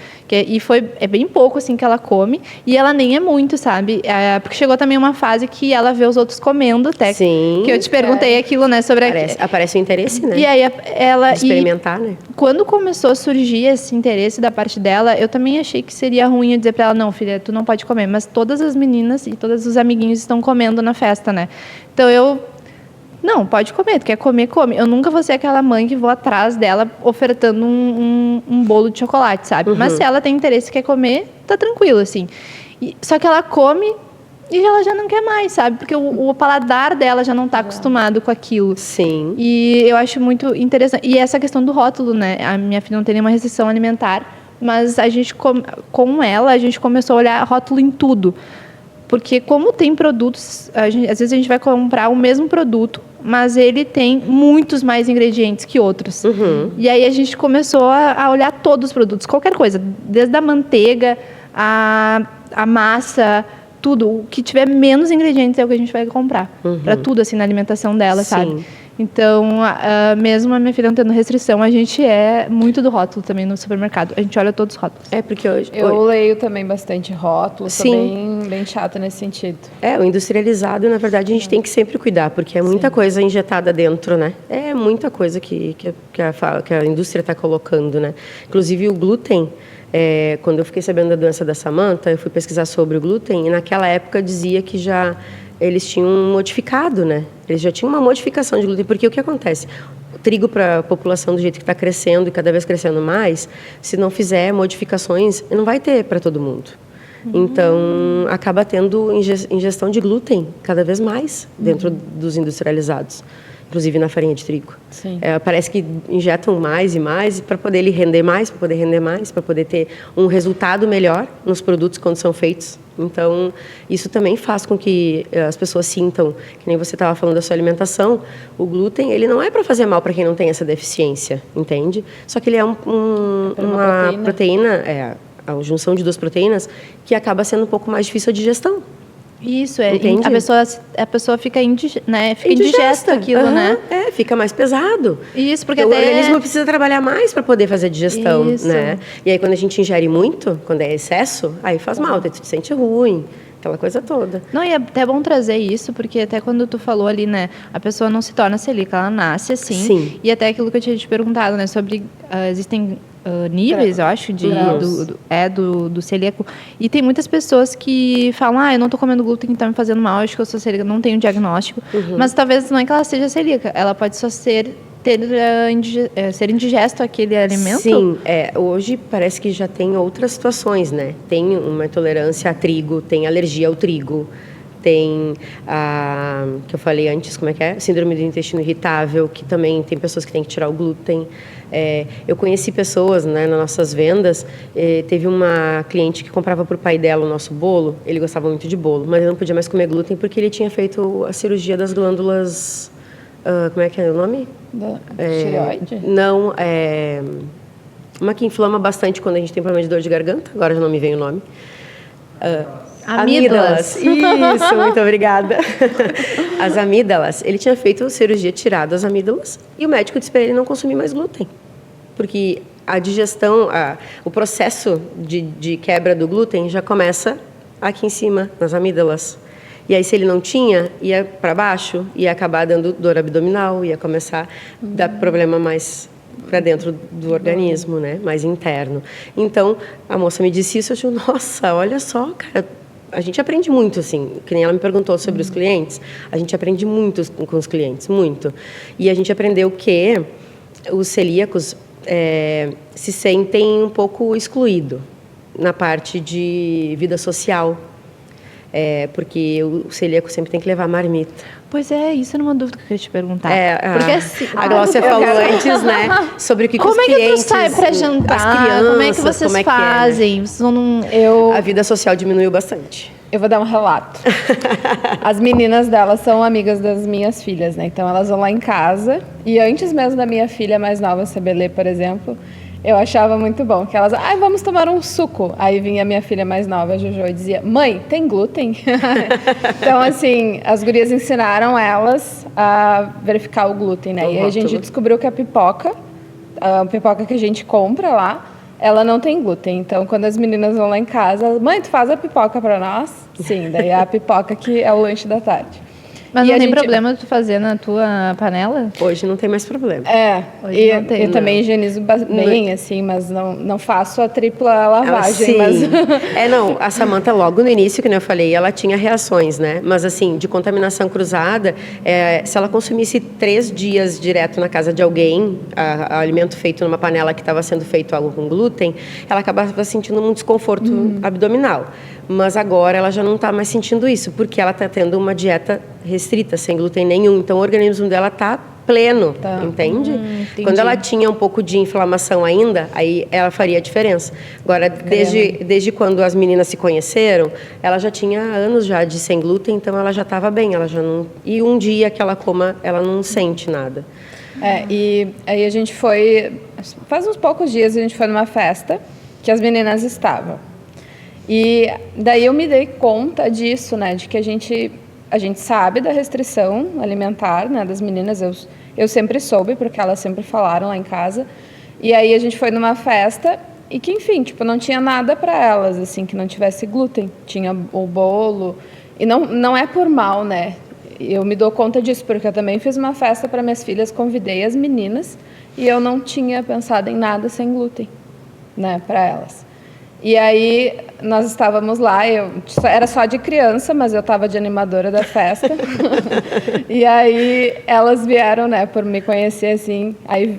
[SPEAKER 1] É bem pouco, assim, que ela come. E ela nem é muito, sabe? Porque chegou também uma fase que ela vê os outros comendo, até.
[SPEAKER 3] Sim.
[SPEAKER 1] Que eu te perguntei aquilo, né, sobre...
[SPEAKER 3] Aparece o interesse, né?
[SPEAKER 1] E aí, ela...
[SPEAKER 3] experimentar, né?
[SPEAKER 1] Quando começou a surgir esse interesse da parte dela, eu também achei que seria ruim eu dizer pra ela, não, filha, tu não pode comer. Mas todas as meninas e todos os amiguinhos estão comendo na festa, né? Então, não, pode comer, tu quer comer, come. Eu nunca vou ser aquela mãe que vou atrás dela ofertando um bolo de chocolate, sabe? Mas se ela tem interesse e quer comer, tá tranquilo, assim. Só que ela come e ela já não quer mais, sabe? Porque o paladar dela já não tá acostumado com aquilo.
[SPEAKER 3] Sim.
[SPEAKER 1] E eu acho muito interessante. E essa questão do rótulo, né? A minha filha não tem nenhuma restrição alimentar, mas a gente, com ela, a gente começou a olhar rótulo em tudo. Porque como tem produtos, às vezes a gente vai comprar o mesmo produto, mas ele tem muitos mais ingredientes que outros. E aí a gente começou a olhar todos os produtos, qualquer coisa, desde a manteiga, a massa, tudo. O que tiver menos ingredientes é o que a gente vai comprar. Para tudo, assim, na alimentação dela, sabe? Então, mesmo a minha filha não tendo restrição, a gente é muito do rótulo também no supermercado. A gente olha todos os rótulos.
[SPEAKER 3] Porque hoje...
[SPEAKER 2] Eu leio também bastante rótulo, sou bem chata nesse sentido.
[SPEAKER 3] O industrializado, na verdade, a gente tem que sempre cuidar, porque é muita coisa injetada dentro, né? É muita coisa que a indústria está colocando, né? Inclusive, o glúten... quando eu fiquei sabendo da doença da Samanta, eu fui pesquisar sobre o glúten, e naquela época dizia que eles tinham modificado, né? Eles já tinham uma modificação de glúten, porque o que acontece? O trigo para a população do jeito que está crescendo e cada vez crescendo mais, se não fizer modificações, não vai ter para todo mundo. Então, acaba tendo ingestão de glúten cada vez mais dentro dos industrializados, inclusive na farinha de trigo.
[SPEAKER 2] Sim.
[SPEAKER 3] Parece que injetam mais e mais para poder ele render mais, para poder ter um resultado melhor nos produtos quando são feitos. Então, isso também faz com que as pessoas sintam, que nem você estava falando da sua alimentação, o glúten, ele não é para fazer mal para quem não tem essa deficiência, entende? Só que ele é uma proteína, a junção de duas proteínas, que acaba sendo um pouco mais difícil a digestão.
[SPEAKER 1] Isso,
[SPEAKER 3] Entende?
[SPEAKER 1] a pessoa fica, fica indigesta aquilo, né?
[SPEAKER 3] Fica mais pesado.
[SPEAKER 1] Isso, porque
[SPEAKER 3] o
[SPEAKER 1] até...
[SPEAKER 3] organismo precisa trabalhar mais para poder fazer a digestão,
[SPEAKER 1] Isso.
[SPEAKER 3] né? E aí, quando a gente ingere muito, quando é excesso, aí faz mal, tu te sente ruim, aquela coisa toda.
[SPEAKER 1] Não, e é até bom trazer isso, porque até quando tu falou ali, né, a pessoa não se torna celíaca, ela nasce assim.
[SPEAKER 3] Sim.
[SPEAKER 1] E até aquilo que eu tinha te perguntado, né, sobre existem níveis, eu acho, do celíaco. E tem muitas pessoas que falam, eu não tô comendo glúten que tá me fazendo mal, acho que eu sou celíaca, não tenho diagnóstico. Mas talvez não é que ela seja celíaca, ela pode só ser indigesto aquele alimento?
[SPEAKER 3] Sim, hoje parece que já tem outras situações, né? Tem uma intolerância a trigo, tem alergia ao trigo, tem a que eu falei antes, como é que é? Síndrome do intestino irritável, que também tem pessoas que têm que tirar o glúten. Eu conheci pessoas, né, nas nossas vendas, teve uma cliente que comprava para o pai dela o nosso bolo, ele gostava muito de bolo, mas ele não podia mais comer glúten porque ele tinha feito a cirurgia das glândulas, como é que é o nome?
[SPEAKER 2] Tireoide?
[SPEAKER 3] Não, uma que inflama bastante quando a gente tem problema de dor de garganta, agora já não me vem o nome.
[SPEAKER 1] Amígdalas.
[SPEAKER 3] Isso, muito obrigada. As amígdalas, ele tinha feito cirurgia, tirado as amígdalas, e o médico disse para ele não consumir mais glúten, porque a digestão, o processo de quebra do glúten já começa aqui em cima, nas amígdalas. E aí, se ele não tinha, ia para baixo, ia acabar dando dor abdominal, ia começar a dar problema mais para dentro do organismo, né? Mais interno. Então, a moça me disse isso, eu achei, nossa, olha só, cara, a gente aprende muito, assim, que nem ela me perguntou sobre os clientes, a gente aprende muito com os clientes, muito. E a gente aprendeu que os celíacos se sentem um pouco excluídos na parte de vida social, porque o celíaco sempre tem que levar marmita.
[SPEAKER 1] Pois isso era uma dúvida que eu queria te perguntar. Porque assim,
[SPEAKER 3] a Glócia falou antes, né, sobre o que os clientes...
[SPEAKER 1] Como é que tu sai pra jantar?
[SPEAKER 3] As crianças,
[SPEAKER 1] como é que vocês fazem?
[SPEAKER 3] Né?
[SPEAKER 1] Vocês vão
[SPEAKER 3] A vida social diminuiu bastante.
[SPEAKER 2] Eu vou dar um relato. As meninas delas são amigas das minhas filhas, né? Então elas vão lá em casa e antes mesmo da minha filha mais nova saber ler, por exemplo, eu achava muito bom que elas, vamos tomar um suco. Aí vinha a minha filha mais nova, a Jojo, e dizia, mãe, tem glúten? Então, assim, as gurias ensinaram elas a verificar o glúten, né? E aí a gente descobriu que a pipoca que a gente compra lá, ela não tem glúten. Então, quando as meninas vão lá em casa, mãe, tu faz a pipoca para nós? Sim, daí é a pipoca que é o lanche da tarde.
[SPEAKER 1] Mas não tem problema de tu fazer na tua panela?
[SPEAKER 3] Hoje não tem mais problema.
[SPEAKER 1] Hoje não tem,
[SPEAKER 2] eu também higienizo bem, assim, mas não faço a tripla lavagem.
[SPEAKER 3] Não, a Samantha logo no início, que eu falei, ela tinha reações, né? Mas assim, de contaminação cruzada, se ela consumisse 3 dias direto na casa de alguém, alimento feito numa panela que estava sendo feito algo com glúten, ela acabava sentindo um desconforto abdominal. Mas agora ela já não está mais sentindo isso, porque ela está tendo uma dieta restrita, sem glúten nenhum. Então, o organismo dela está pleno, entende? Quando ela tinha um pouco de inflamação ainda, aí ela faria a diferença. Agora, desde quando as meninas se conheceram, ela já tinha anos já de sem glúten, então ela já estava bem. Ela já não... E um dia que ela coma, ela não sente nada.
[SPEAKER 2] E aí a gente foi... Faz uns poucos dias a gente foi numa festa que as meninas estavam. E daí eu me dei conta disso, né, de que a gente sabe da restrição alimentar, né, das meninas, eu sempre soube, porque elas sempre falaram lá em casa, e aí a gente foi numa festa e que, enfim, não tinha nada para elas, assim, que não tivesse glúten, tinha o bolo, e não é por mal, né, eu me dou conta disso, porque eu também fiz uma festa para minhas filhas, convidei as meninas, e eu não tinha pensado em nada sem glúten, né, para elas. E aí, nós estávamos lá, era só de criança, mas eu estava de animadora da festa. E aí, elas vieram, né, por me conhecer, assim. Aí,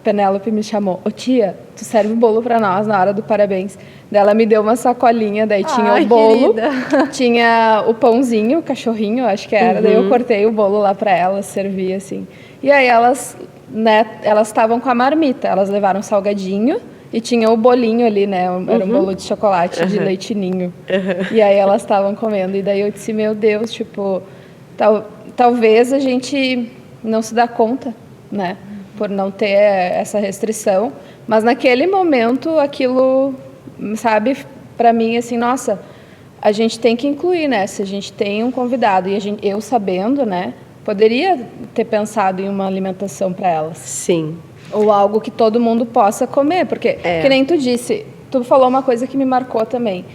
[SPEAKER 2] Penélope me chamou, ô tia, tu serve bolo pra nós na hora do parabéns. Daí ela me deu uma sacolinha, daí tinha o bolo, tinha o pãozinho, o cachorrinho, acho que era, daí eu cortei o bolo lá pra elas, servi assim. E aí elas, né, elas estavam com a marmita, elas levaram salgadinho e tinha o bolinho ali, né, era um bolo de chocolate, de leite ninho. E aí elas estavam comendo, e daí eu disse, meu Deus, tipo, talvez a gente não se dá conta, né, por não ter essa restrição, mas naquele momento aquilo, sabe, para mim assim, nossa, a gente tem que incluir, né, se a gente tem um convidado e eu sabendo, né, poderia ter pensado em uma alimentação para elas.
[SPEAKER 3] Sim.
[SPEAKER 2] Ou algo que todo mundo possa comer, porque que nem tu disse, tu falou uma coisa que me marcou também,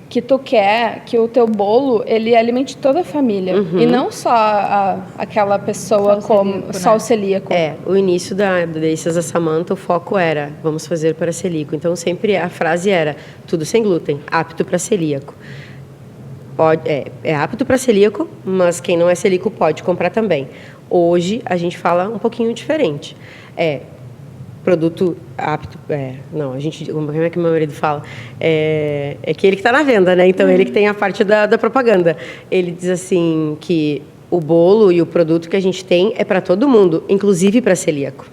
[SPEAKER 2] que tu quer que o teu bolo ele alimente toda a família e não só aquela pessoa só o celíaco.
[SPEAKER 3] O início da Delícias da Samanta, o foco era vamos fazer para celíaco. Então sempre a frase era tudo sem glúten, apto para celíaco. É apto para celíaco, mas quem não é celíaco pode comprar também. Hoje a gente fala um pouquinho diferente. Produto apto, como é que meu marido fala? É que ele que está na venda, né? Então, ele que tem a parte da propaganda. Ele diz assim que o bolo e o produto que a gente tem é para todo mundo, inclusive para celíaco.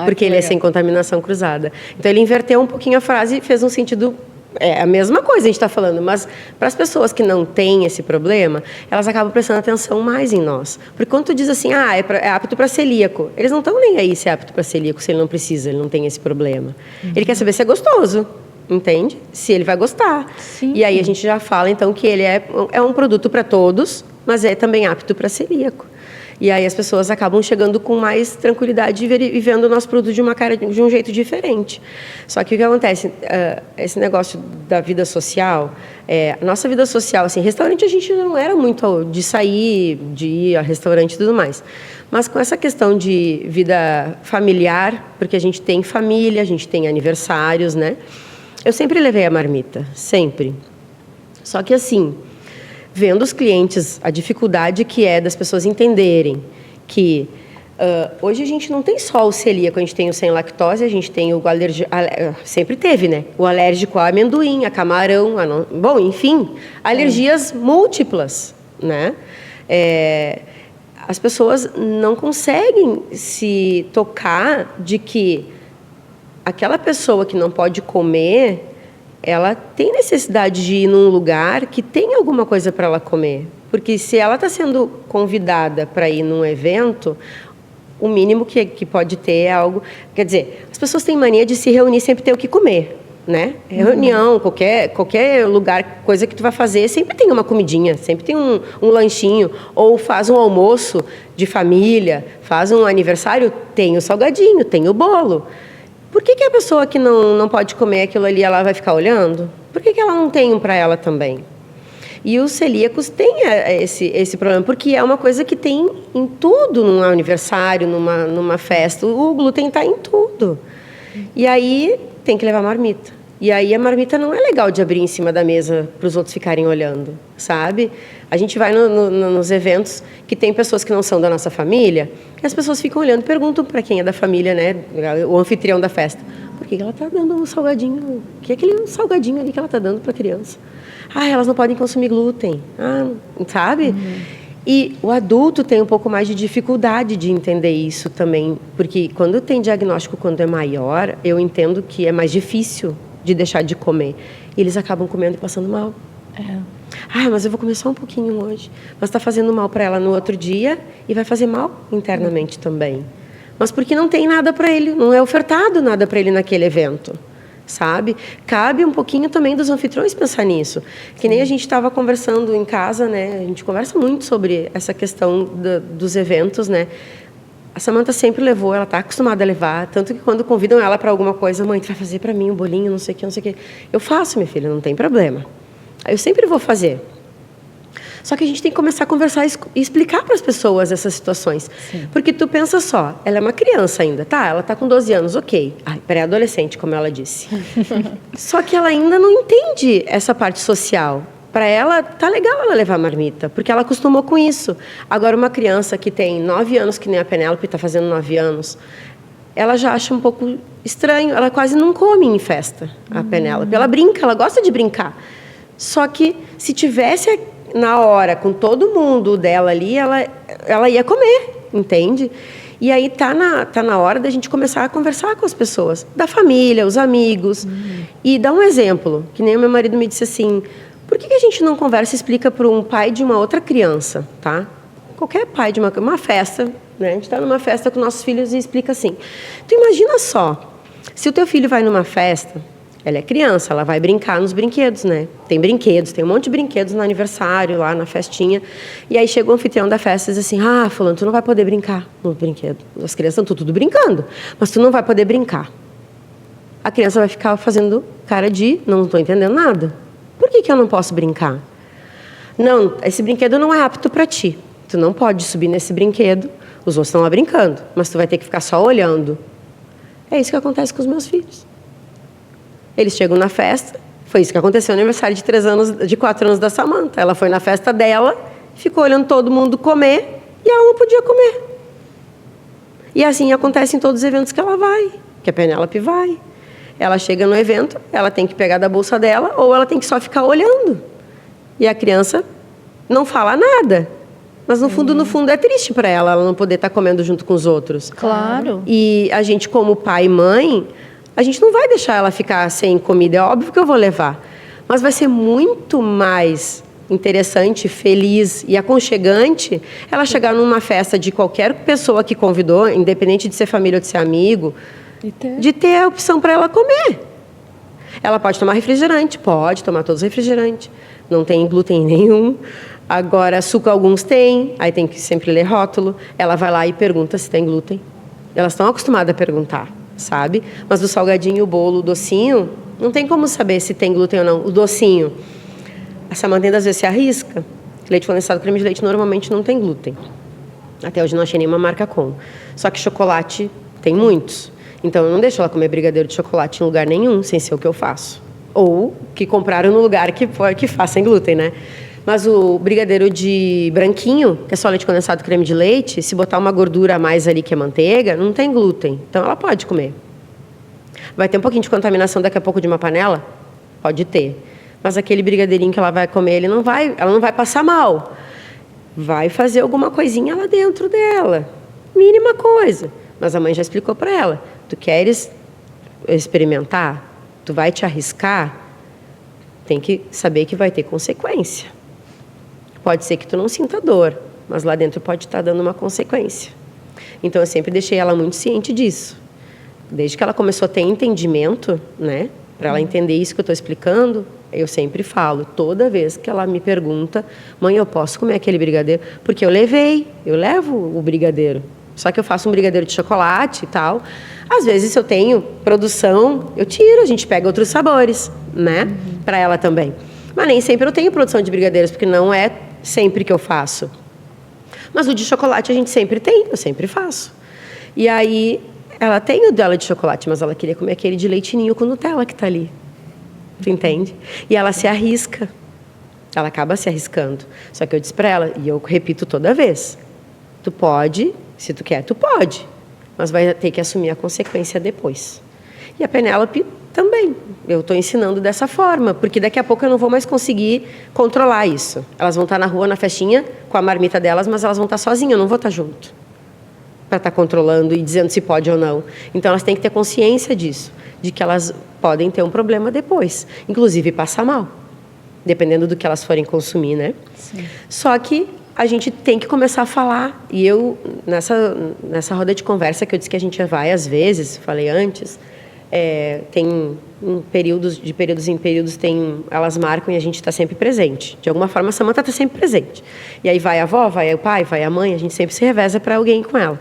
[SPEAKER 3] Porque ele é sem contaminação cruzada. Então, ele inverteu um pouquinho a frase e fez um sentido... É a mesma coisa a gente está falando, mas para as pessoas que não têm esse problema, elas acabam prestando atenção mais em nós. Porque quando tu diz assim, é apto para celíaco, eles não estão nem aí se é apto para celíaco, se ele não precisa, ele não tem esse problema. Ele quer saber se é gostoso, entende? Se ele vai gostar.
[SPEAKER 1] Sim.
[SPEAKER 3] E aí a gente já fala, então, que ele é um produto para todos, mas é também apto para celíaco. E aí as pessoas acabam chegando com mais tranquilidade e vendo o nosso produto de um jeito diferente. Só que o que acontece? Esse negócio da vida social, a nossa vida social, assim, restaurante a gente não era muito de sair, de ir a restaurante e tudo mais. Mas com essa questão de vida familiar, porque a gente tem família, a gente tem aniversários, né? Eu sempre levei a marmita, sempre. Só que assim... vendo os clientes, a dificuldade que é das pessoas entenderem que hoje a gente não tem só o celíaco, a gente tem o sem lactose, a gente tem o alérgico, sempre teve, né? O alérgico a amendoim, a camarão, bom, enfim, alergias múltiplas, né? As pessoas não conseguem se tocar de que aquela pessoa que não pode comer... ela tem necessidade de ir num lugar que tem alguma coisa para ela comer. Porque se ela está sendo convidada para ir num evento, o mínimo que pode ter é algo... Quer dizer, as pessoas têm mania de se reunir sempre ter o que comer, né? Reunião, qualquer lugar, coisa que tu vai fazer, sempre tem uma comidinha, sempre tem um lanchinho. Ou faz um almoço de família, faz um aniversário, tem o salgadinho, tem o bolo. Por que a pessoa que não pode comer aquilo ali, ela vai ficar olhando? Por que ela não tem um para ela também? E os celíacos têm esse problema, porque é uma coisa que tem em tudo, num aniversário, numa festa. O glúten está em tudo. E aí tem que levar marmita. E aí a marmita não é legal de abrir em cima da mesa para os outros ficarem olhando, sabe? A gente vai nos eventos que tem pessoas que não são da nossa família, e as pessoas ficam olhando, perguntam para quem é da família, né? O anfitrião da festa. Por que ela está dando um salgadinho? O que é aquele salgadinho ali que ela está dando para a criança? Elas não podem consumir glúten. Sabe? E o adulto tem um pouco mais de dificuldade de entender isso também, porque quando tem diagnóstico, quando é maior, eu entendo que é mais difícil de deixar de comer. E eles acabam comendo e passando mal. Mas eu vou comer só um pouquinho hoje. Mas está fazendo mal para ela no outro dia e vai fazer mal internamente também. Mas porque não tem nada para ele, não é ofertado nada para ele naquele evento, sabe? Cabe um pouquinho também dos anfitriões pensar nisso. Que nem a gente estava conversando em casa, né? A gente conversa muito sobre essa questão dos eventos, né? A Samanta sempre levou, ela está acostumada a levar, tanto que quando convidam ela para alguma coisa, mãe, tu vai fazer para mim um bolinho, não sei o que, não sei o que. Eu faço, minha filha, não tem problema. Eu sempre vou fazer. Só que a gente tem que começar a conversar e explicar para as pessoas essas situações. Sim. Porque tu pensa só, ela é uma criança ainda, tá? Ela está com 12 anos, ok. Pré-adolescente, como ela disse. Só que ela ainda não entende essa parte social. Para ela, tá legal ela levar marmita, porque ela acostumou com isso. Agora, uma criança que tem 9 anos, que nem a Penélope está fazendo 9 anos, ela já acha um pouco estranho. Ela quase não come em festa, a Penélope. Ela brinca, ela gosta de brincar. Só que se tivesse na hora, com todo mundo dela ali, ela ia comer, entende? E aí tá na hora da gente começar a conversar com as pessoas, da família, os amigos. E dar um exemplo, que nem o meu marido me disse assim, por que a gente não conversa e explica para um pai de uma outra criança, tá? Qualquer pai de uma festa, né? A gente está numa festa com nossos filhos e explica assim. Tu imagina só, se o teu filho vai numa festa, ela é criança, ela vai brincar nos brinquedos, né? Tem brinquedos, tem um monte de brinquedos no aniversário, lá na festinha. E aí chega o anfitrião da festa e diz assim, fulano, tu não vai poder brincar no brinquedo. As crianças estão tudo brincando, mas tu não vai poder brincar. A criança vai ficar fazendo cara de, não estou entendendo nada. Por que eu não posso brincar? Não, esse brinquedo não é apto para ti. Tu não pode subir nesse brinquedo, os outros estão lá brincando, mas tu vai ter que ficar só olhando. É isso que acontece com os meus filhos. Eles chegam na festa, foi isso que aconteceu no aniversário de 4 anos da Samantha. Ela foi na festa dela, ficou olhando todo mundo comer e ela não podia comer. E assim acontece em todos os eventos que ela vai, que a Penélope vai. Ela chega no evento, ela tem que pegar da bolsa dela ou ela tem que só ficar olhando. E a criança não fala nada. Mas no fundo é triste para ela não poder estar comendo junto com os outros.
[SPEAKER 1] Claro.
[SPEAKER 3] E a gente, como pai e mãe, a gente não vai deixar ela ficar sem comida. É óbvio que eu vou levar. Mas vai ser muito mais interessante, feliz e aconchegante ela chegar numa festa de qualquer pessoa que convidou, independente de ser família ou de ser amigo, de ter a opção para ela comer. Ela pode tomar refrigerante, pode tomar todos os refrigerantes. Não tem glúten nenhum. Agora, açúcar alguns têm, aí tem que sempre ler rótulo. Ela vai lá e pergunta se tem glúten. Elas estão acostumadas a perguntar, sabe? Mas o salgadinho, o bolo, o docinho, não tem como saber se tem glúten ou não. O docinho, a Samantha às vezes se arrisca. Leite condensado, creme de leite normalmente não tem glúten. Até hoje não achei nenhuma marca com. Só que chocolate tem muitos. Então eu não deixo ela comer brigadeiro de chocolate em lugar nenhum, sem ser o que eu faço. Ou que compraram no lugar que faz sem glúten, né? Mas o brigadeiro de branquinho, que é só leite condensado e creme de leite, se botar uma gordura a mais ali que é manteiga, não tem glúten. Então ela pode comer. Vai ter um pouquinho de contaminação daqui a pouco de uma panela? Pode ter. Mas aquele brigadeirinho que ela vai comer, ela não vai passar mal. Vai fazer alguma coisinha lá dentro dela. Mínima coisa. Mas a mãe já explicou para ela. Tu queres experimentar? Tu vai te arriscar? Tem que saber que vai ter consequência. Pode ser que tu não sinta dor, mas lá dentro pode estar dando uma consequência. Então eu sempre deixei ela muito ciente disso. Desde que ela começou a ter entendimento, né, para ela entender isso que eu estou explicando, eu sempre falo, toda vez que ela me pergunta, mãe, eu posso comer aquele brigadeiro? Porque eu levo o brigadeiro. Só que eu faço um brigadeiro de chocolate e tal. Às vezes, se eu tenho produção, eu tiro, a gente pega outros sabores, né, para ela também. Mas nem sempre eu tenho produção de brigadeiros, porque não é sempre que eu faço. Mas o de chocolate a gente sempre tem, eu sempre faço. E aí, ela tem o dela de chocolate, mas ela queria comer aquele de leite ninho com Nutella que está ali. Tu entende? E ela se arrisca. Ela acaba se arriscando. Só que eu disse para ela, e eu repito toda vez, tu pode, se tu quer, tu pode. Mas vai ter que assumir a consequência depois. E a Penélope também. Eu estou ensinando dessa forma, porque daqui a pouco eu não vou mais conseguir controlar isso. Elas vão estar na rua, na festinha, com a marmita delas, mas elas vão estar sozinhas, eu não vou estar junto. Para estar controlando e dizendo se pode ou não. Então, elas têm que ter consciência disso, de que elas podem ter um problema depois. Inclusive, passar mal, dependendo do que elas forem consumir, né? Sim. Só que a gente tem que começar a falar. E eu, nessa roda de conversa que eu disse que a gente vai, às vezes, falei antes, tem períodos em períodos, elas marcam e a gente está sempre presente. De alguma forma, a Samantha está sempre presente. E aí vai a avó, vai o pai, vai a mãe, a gente sempre se reveza para alguém com ela.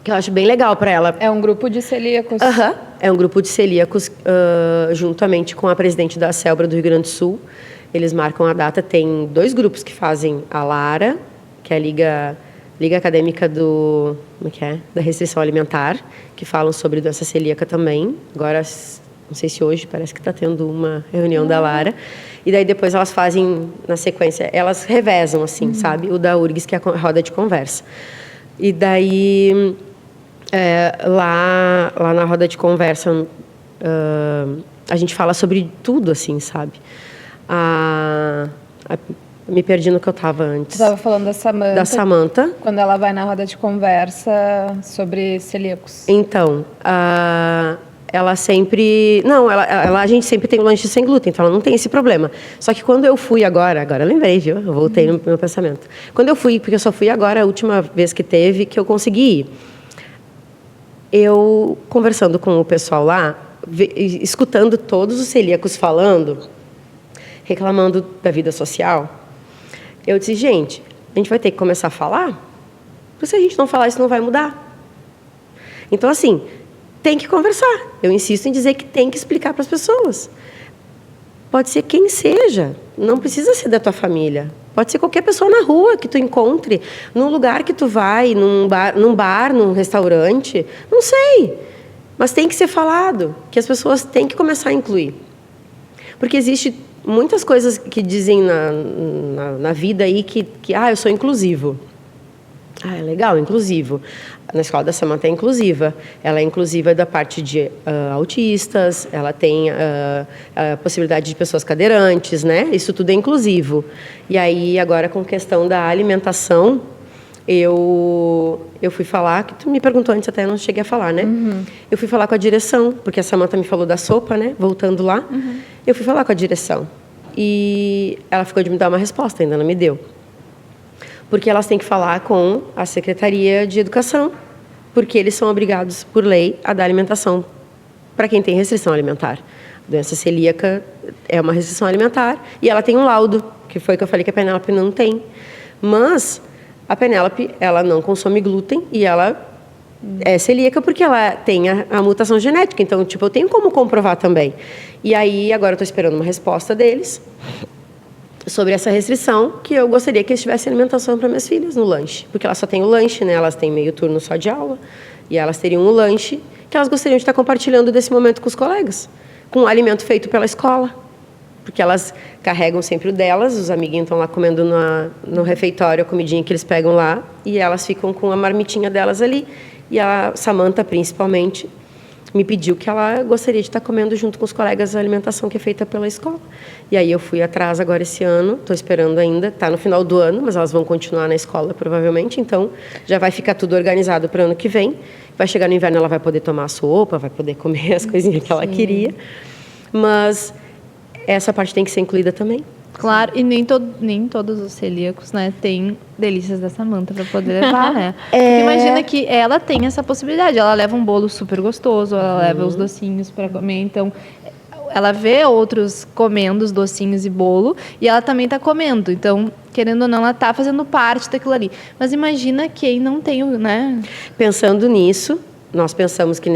[SPEAKER 3] Que eu acho bem legal para ela.
[SPEAKER 2] É um grupo de celíacos.
[SPEAKER 3] É um grupo de celíacos, juntamente com a presidente da Celbra do Rio Grande do Sul. Eles marcam a data. Tem 2 grupos que fazem a LARA, que é a Liga Acadêmica da Restrição Alimentar, que falam sobre doença celíaca também. Agora, não sei se hoje, parece que está tendo uma reunião da LARA. E daí depois elas fazem, na sequência, elas revezam, assim, sabe? O da URGS, que é a roda de conversa. E daí Lá na roda de conversa, a gente fala sobre tudo, assim, sabe? Me perdi no que eu estava antes.
[SPEAKER 2] Você estava falando da Samantha.
[SPEAKER 3] Da Samantha.
[SPEAKER 2] Quando ela vai na roda de conversa sobre celíacos.
[SPEAKER 3] Então, ela sempre... Não, a gente sempre tem lanche sem glúten, então ela não tem esse problema. Só que quando eu fui agora eu lembrei, viu? Eu voltei no meu pensamento. Quando eu fui, porque eu só fui agora, a última vez que teve, que eu consegui ir. Eu, conversando com o pessoal lá, escutando todos os celíacos falando, reclamando da vida social, eu disse, gente, a gente vai ter que começar a falar, porque se a gente não falar, isso não vai mudar. Então, assim, tem que conversar. Eu insisto em dizer que tem que explicar para as pessoas. Pode ser quem seja, não precisa ser da tua família. Pode ser qualquer pessoa na rua que tu encontre, num lugar que tu vai, num bar, num restaurante, não sei. Mas tem que ser falado, que as pessoas têm que começar a incluir. Porque existe muitas coisas que dizem na vida aí que eu sou inclusivo. É legal, inclusivo. Na escola da Samantha é inclusiva. Ela é inclusiva da parte de autistas, ela tem a possibilidade de pessoas cadeirantes, né? Isso tudo é inclusivo. E aí, agora, com questão da alimentação, eu fui falar, que tu me perguntou antes, até eu não cheguei a falar, né? Eu fui falar com a direção, porque a Samantha me falou da sopa, né? Voltando lá. Eu fui falar com a direção. E ela ficou de me dar uma resposta, ainda não me deu. Porque elas têm que falar com a Secretaria de Educação, porque eles são obrigados, por lei, a dar alimentação para quem tem restrição alimentar. A doença celíaca é uma restrição alimentar e ela tem um laudo, que foi o que eu falei que a Penélope não tem. Mas a Penélope, ela não consome glúten e ela é celíaca porque ela tem a mutação genética. Então, tipo, eu tenho como comprovar também. E aí, agora eu estou esperando uma resposta deles sobre essa restrição, que eu gostaria que eles tivessem alimentação para minhas filhas no lanche. Porque elas só têm o lanche, né? Elas têm meio turno só de aula. E elas teriam um lanche que elas gostariam de estar compartilhando desse momento com os colegas. Com um alimento feito pela escola. Porque elas carregam sempre o delas, os amiguinhos estão lá comendo no refeitório a comidinha que eles pegam lá, e elas ficam com a marmitinha delas ali. E a Samantha, principalmente, me pediu que ela gostaria de estar comendo junto com os colegas a alimentação que é feita pela escola. E aí eu fui atrás agora esse ano, estou esperando ainda, está no final do ano, mas elas vão continuar na escola provavelmente, então já vai ficar tudo organizado para o ano que vem. Vai chegar no inverno, ela vai poder tomar a sopa, vai poder comer as coisinhas que ela queria. Mas essa parte tem que ser incluída também.
[SPEAKER 1] Claro, e nem todos os celíacos, né, têm delícias da Samantha para poder levar, né? Porque imagina que ela tem essa possibilidade, ela leva um bolo super gostoso, ela leva os docinhos para comer, então ela vê outros comendo os docinhos e bolo e ela também está comendo, então, querendo ou não, ela está fazendo parte daquilo ali. Mas imagina quem não tem, né?
[SPEAKER 3] Pensando nisso, nós pensamos que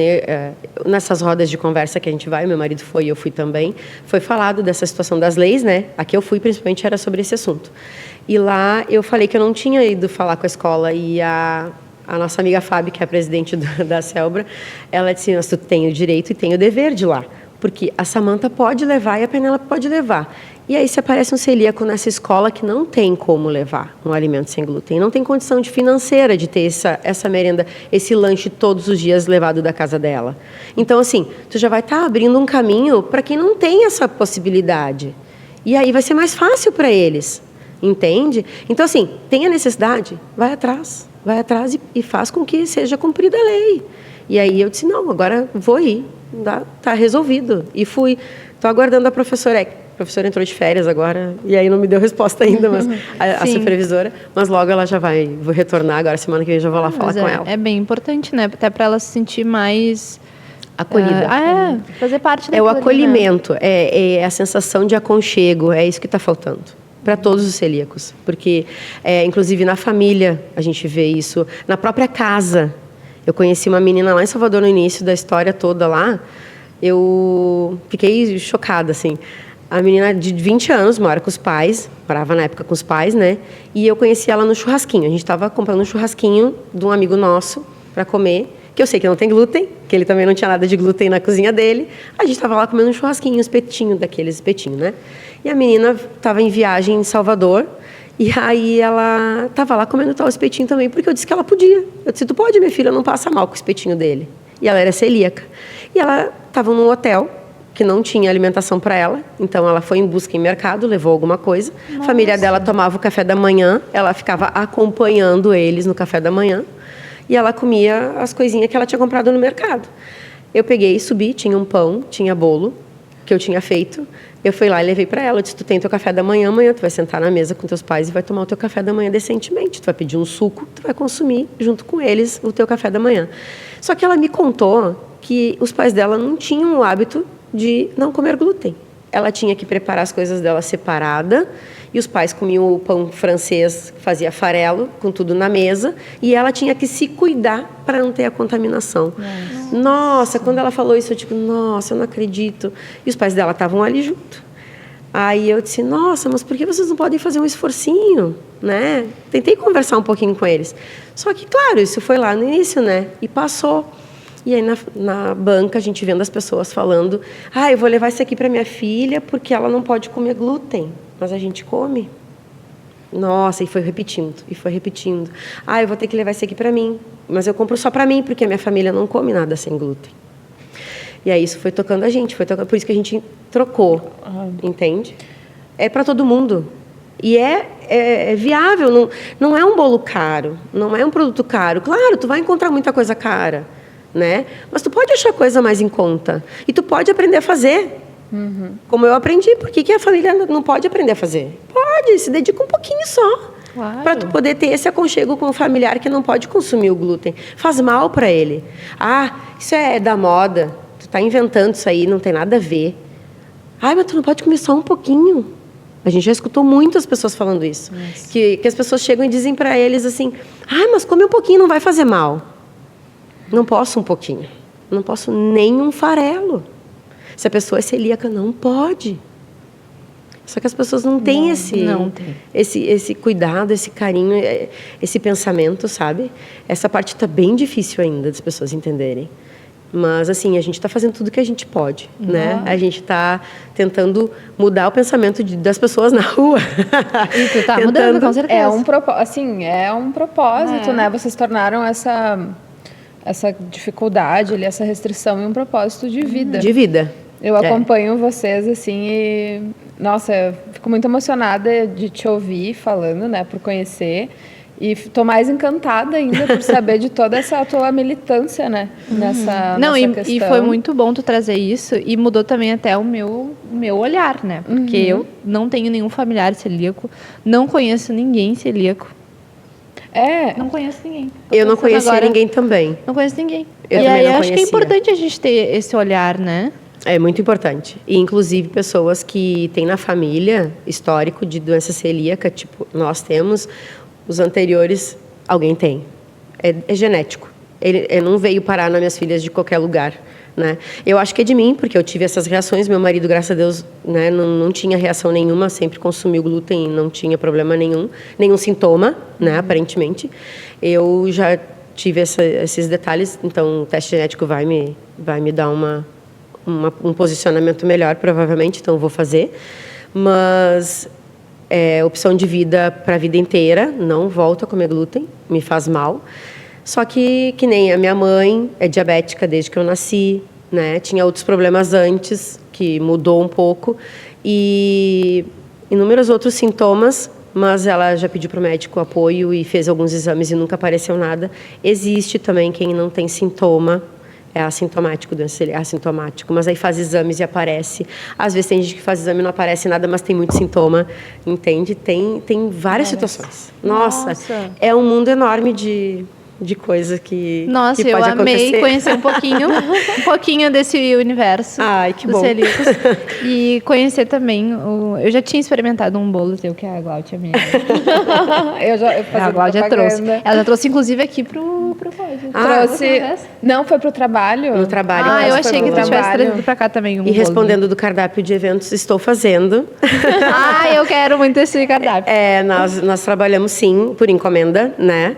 [SPEAKER 3] nessas rodas de conversa que a gente vai, meu marido foi e eu fui também, foi falado dessa situação das leis, né? A que eu fui, principalmente, era sobre esse assunto. E lá eu falei que eu não tinha ido falar com a escola e a nossa amiga Fábio, que é a presidente da Celbra, ela disse, mas tu tem o direito e tem o dever de ir lá, porque a Samantha pode levar e a Penélope pode levar. E aí se aparece um celíaco nessa escola que não tem como levar um alimento sem glúten, não tem condição financeira de ter essa merenda, esse lanche todos os dias levado da casa dela. Então, assim, tu já vai estar abrindo um caminho para quem não tem essa possibilidade. E aí vai ser mais fácil para eles, entende? Então, assim, tem a necessidade, vai atrás e faz com que seja cumprida a lei. E aí eu disse, não, agora vou ir, tá resolvido. E fui, estou aguardando a professora. A professora entrou de férias agora, e aí não me deu resposta ainda, mas a supervisora, mas logo ela já vou retornar agora, semana que vem já vou lá falar com ela.
[SPEAKER 1] É bem importante, né? Até para ela se sentir mais
[SPEAKER 3] acolhida.
[SPEAKER 1] Fazer parte da
[SPEAKER 3] É o acolhimento, né? É a sensação de aconchego, é isso que está faltando para todos os celíacos, porque inclusive na família a gente vê isso, na própria casa. Eu conheci uma menina lá em Salvador no início da história toda lá, eu fiquei chocada, assim. A menina de 20 anos mora com os pais, morava na época com os pais, né? E eu conheci ela no churrasquinho. A gente estava comprando um churrasquinho de um amigo nosso para comer, que eu sei que não tem glúten, que ele também não tinha nada de glúten na cozinha dele. A gente estava lá comendo um churrasquinho, um espetinho, daqueles espetinhos, né? E a menina estava em viagem em Salvador E aí ela estava lá comendo tal espetinho também, porque eu disse que ela podia. Eu disse, tu pode, minha filha, não passa mal com o espetinho dele. E ela era celíaca. E ela estava num hotel que não tinha alimentação para ela, então ela foi em busca em mercado, levou alguma coisa. A família dela tomava o café da manhã, ela ficava acompanhando eles no café da manhã e ela comia as coisinhas que ela tinha comprado no mercado. Eu peguei, subi, tinha um pão, tinha bolo que eu tinha feito. Eu fui lá e levei para ela, eu disse, tu tem teu café da manhã, amanhã tu vai sentar na mesa com teus pais e vai tomar o teu café da manhã decentemente. Tu vai pedir um suco, tu vai consumir junto com eles o teu café da manhã. Só que ela me contou que os pais dela não tinham o hábito de não comer glúten. Ela tinha que preparar as coisas dela separada e os pais comiam o pão francês, fazia farelo, com tudo na mesa, e ela tinha que se cuidar para não ter a contaminação. Nossa, quando ela falou isso, eu tipo, nossa, eu não acredito. E os pais dela estavam ali junto. Aí eu disse, nossa, mas por que vocês não podem fazer um esforcinho, né? Tentei conversar um pouquinho com eles. Só que, claro, isso foi lá no início, né? E passou. E aí na banca a gente vendo as pessoas falando, eu vou levar isso aqui para minha filha porque ela não pode comer glúten, mas a gente come. Nossa, e foi repetindo, eu vou ter que levar isso aqui para mim, mas eu compro só para mim porque a minha família não come nada sem glúten. E aí isso foi tocando a gente, por isso que a gente trocou, entende? É para todo mundo. E é viável, não é um bolo caro, não é um produto caro. Claro, tu vai encontrar muita coisa cara, né? Mas tu pode achar coisa mais em conta. E tu pode aprender a fazer. Como eu aprendi. Por que a família não pode aprender a fazer? Pode, se dedica um pouquinho só.
[SPEAKER 1] Claro.
[SPEAKER 3] Para tu poder ter esse aconchego com o familiar que não pode consumir o glúten. Faz mal para ele. Isso é da moda. Tu tá inventando isso aí, não tem nada a ver. Mas tu não pode comer só um pouquinho. A gente já escutou muitas pessoas falando isso. Que as pessoas chegam e dizem para eles assim, mas come um pouquinho, não vai fazer mal. Não posso um pouquinho. Não posso nem um farelo. Se a pessoa é celíaca, não pode. Só que as pessoas não têm esse cuidado, esse carinho, esse pensamento, sabe? Essa parte está bem difícil ainda das pessoas entenderem. Mas, assim, a gente está fazendo tudo que a gente pode, né? A gente está tentando mudar o pensamento das pessoas na rua.
[SPEAKER 1] E tu tá mudando, com certeza.
[SPEAKER 2] É um propósito, né? Vocês tornaram essa dificuldade, essa restrição em um propósito de vida.
[SPEAKER 3] De vida.
[SPEAKER 2] Eu acompanho vocês, assim, e... Nossa, eu fico muito emocionada de te ouvir falando, né? Por conhecer. E estou mais encantada ainda por saber de toda essa tua militância, né? Nessa questão.
[SPEAKER 1] E foi muito bom tu trazer isso. E mudou também até o meu olhar, né? Porque eu não tenho nenhum familiar celíaco. Não conheço ninguém celíaco. Não conheço ninguém.
[SPEAKER 3] Eu não conhecia ninguém também.
[SPEAKER 1] Não conheço ninguém.
[SPEAKER 3] Eu
[SPEAKER 1] e
[SPEAKER 3] também
[SPEAKER 1] aí
[SPEAKER 3] não
[SPEAKER 1] acho que é importante a gente ter esse olhar, né?
[SPEAKER 3] É muito importante. E, inclusive, pessoas que têm na família histórico de doença celíaca, tipo, nós temos, os anteriores, alguém tem. É genético. Ele não veio parar nas minhas filhas de qualquer lugar, né? Eu acho que é de mim, porque eu tive essas reações. Meu marido, graças a Deus, né, não tinha reação nenhuma, sempre consumiu glúten e não tinha problema nenhum sintoma, né, aparentemente. Eu já tive esses detalhes, então o teste genético vai me dar um posicionamento melhor, provavelmente, então vou fazer. Mas opção de vida para a vida inteira, não volto a comer glúten, me faz mal. Só que nem a minha mãe é diabética desde que eu nasci, né? Tinha outros problemas antes, que mudou um pouco, e inúmeros outros sintomas, mas ela já pediu para o médico apoio e fez alguns exames e nunca apareceu nada. Existe também quem não tem sintoma, é assintomático, assintomático, mas aí faz exames e aparece. Às vezes tem gente que faz exame e não aparece nada, mas tem muito sintoma, entende? Tem várias situações. Nossa, é um mundo enorme de coisa que
[SPEAKER 1] Nossa,
[SPEAKER 3] que pode
[SPEAKER 1] eu amei
[SPEAKER 3] acontecer.
[SPEAKER 1] conhecer um pouquinho desse universo
[SPEAKER 3] que
[SPEAKER 1] dos
[SPEAKER 3] bom.
[SPEAKER 1] celíacos. E conhecer também, eu já tinha experimentado um bolo teu que a Glaucia me... A Glaucia trouxe. Ela já trouxe, inclusive, aqui pro Pode.
[SPEAKER 2] Trouxe... Não, foi pro trabalho?
[SPEAKER 3] No trabalho.
[SPEAKER 1] Eu achei que tu tivesse
[SPEAKER 2] trabalho.
[SPEAKER 1] trazido pra cá também um
[SPEAKER 3] E
[SPEAKER 1] bolo.
[SPEAKER 3] respondendo do cardápio de eventos, estou fazendo.
[SPEAKER 1] Eu quero muito esse cardápio.
[SPEAKER 3] Nós trabalhamos sim por encomenda, né?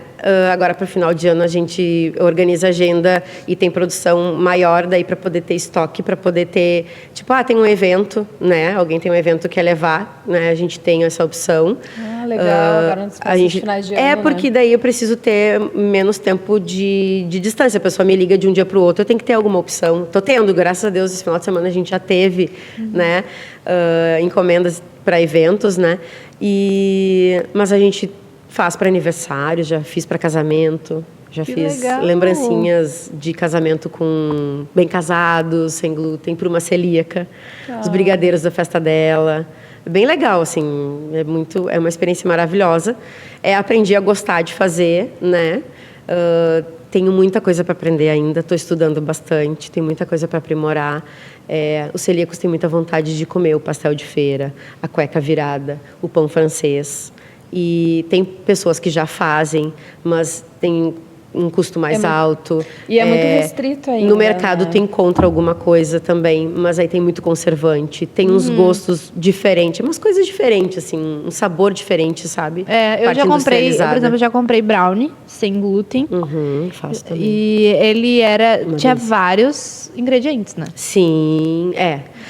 [SPEAKER 3] Agora, para o final de ano, a gente organiza a agenda e tem produção maior daí para poder ter estoque, para poder ter... Tipo, tem um evento, né? Alguém tem um evento que quer levar, né? A gente tem essa opção.
[SPEAKER 2] Legal. Agora nos próximos finais de ano,
[SPEAKER 3] porque daí eu preciso ter menos tempo de distância. A pessoa me liga de um dia para o outro, eu tenho que ter alguma opção. Estou tendo, graças a Deus, esse final de semana a gente já teve, né? Encomendas para eventos, né? Mas a gente faz para aniversário, já fiz para casamento, já fiz
[SPEAKER 1] legal.
[SPEAKER 3] Lembrancinhas de casamento com bem casados, sem glúten, para uma celíaca, os brigadeiros da festa dela. Bem legal, assim, é uma experiência maravilhosa. Aprendi a gostar de fazer, né? Tenho muita coisa para aprender ainda, estou estudando bastante, tem muita coisa para aprimorar. Os celíacos têm muita vontade de comer o pastel de feira, a cueca virada, o pão francês. E tem pessoas que já fazem, mas tem um custo mais alto.
[SPEAKER 2] E é muito restrito ainda.
[SPEAKER 3] No mercado
[SPEAKER 2] né?
[SPEAKER 3] tu encontra alguma coisa também, mas aí tem muito conservante. Tem uns gostos diferentes, umas coisas diferentes, assim, um sabor diferente, sabe?
[SPEAKER 1] Eu já comprei, por exemplo, já comprei brownie sem glúten.
[SPEAKER 3] Faço também.
[SPEAKER 1] E ele tinha vários ingredientes, né?
[SPEAKER 3] Sim,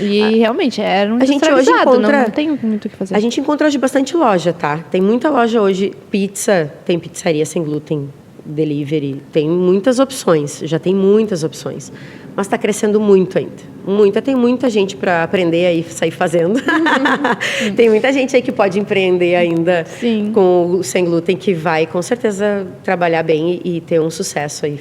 [SPEAKER 1] E realmente era um
[SPEAKER 3] A gente hoje
[SPEAKER 1] industrializado,
[SPEAKER 3] encontra,
[SPEAKER 1] não tem muito o que fazer.
[SPEAKER 3] A gente encontra hoje bastante loja, tá? Tem muita loja hoje, tem pizzaria sem glúten, delivery, tem muitas opções, já tem muitas opções. Mas está crescendo muito ainda. Tem muita gente para aprender aí, sair fazendo. Tem muita gente aí que pode empreender ainda com o sem glúten, que vai com certeza trabalhar bem e ter um sucesso aí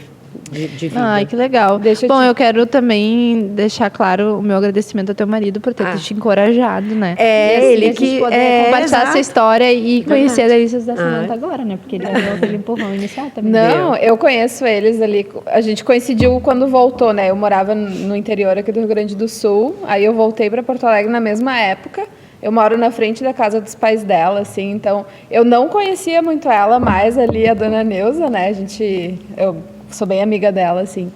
[SPEAKER 3] de vida.
[SPEAKER 1] Ai, que legal. Eu quero também deixar claro o meu agradecimento ao teu marido por ter te encorajado, né?
[SPEAKER 2] Ele que
[SPEAKER 1] poder compartilhar essa história e conhecer a Delícias da Samanta agora, né? Porque ele deu aquele empurrão inicial também.
[SPEAKER 2] Não, eu conheço eles ali. A gente coincidiu quando voltou, né? Eu morava no interior aqui do Rio Grande do Sul. Aí eu voltei para Porto Alegre na mesma época. Eu moro na frente da casa dos pais dela, assim. Então, eu não conhecia muito ela, mas ali a dona Neuza, né? Eu sou bem amiga dela, assim.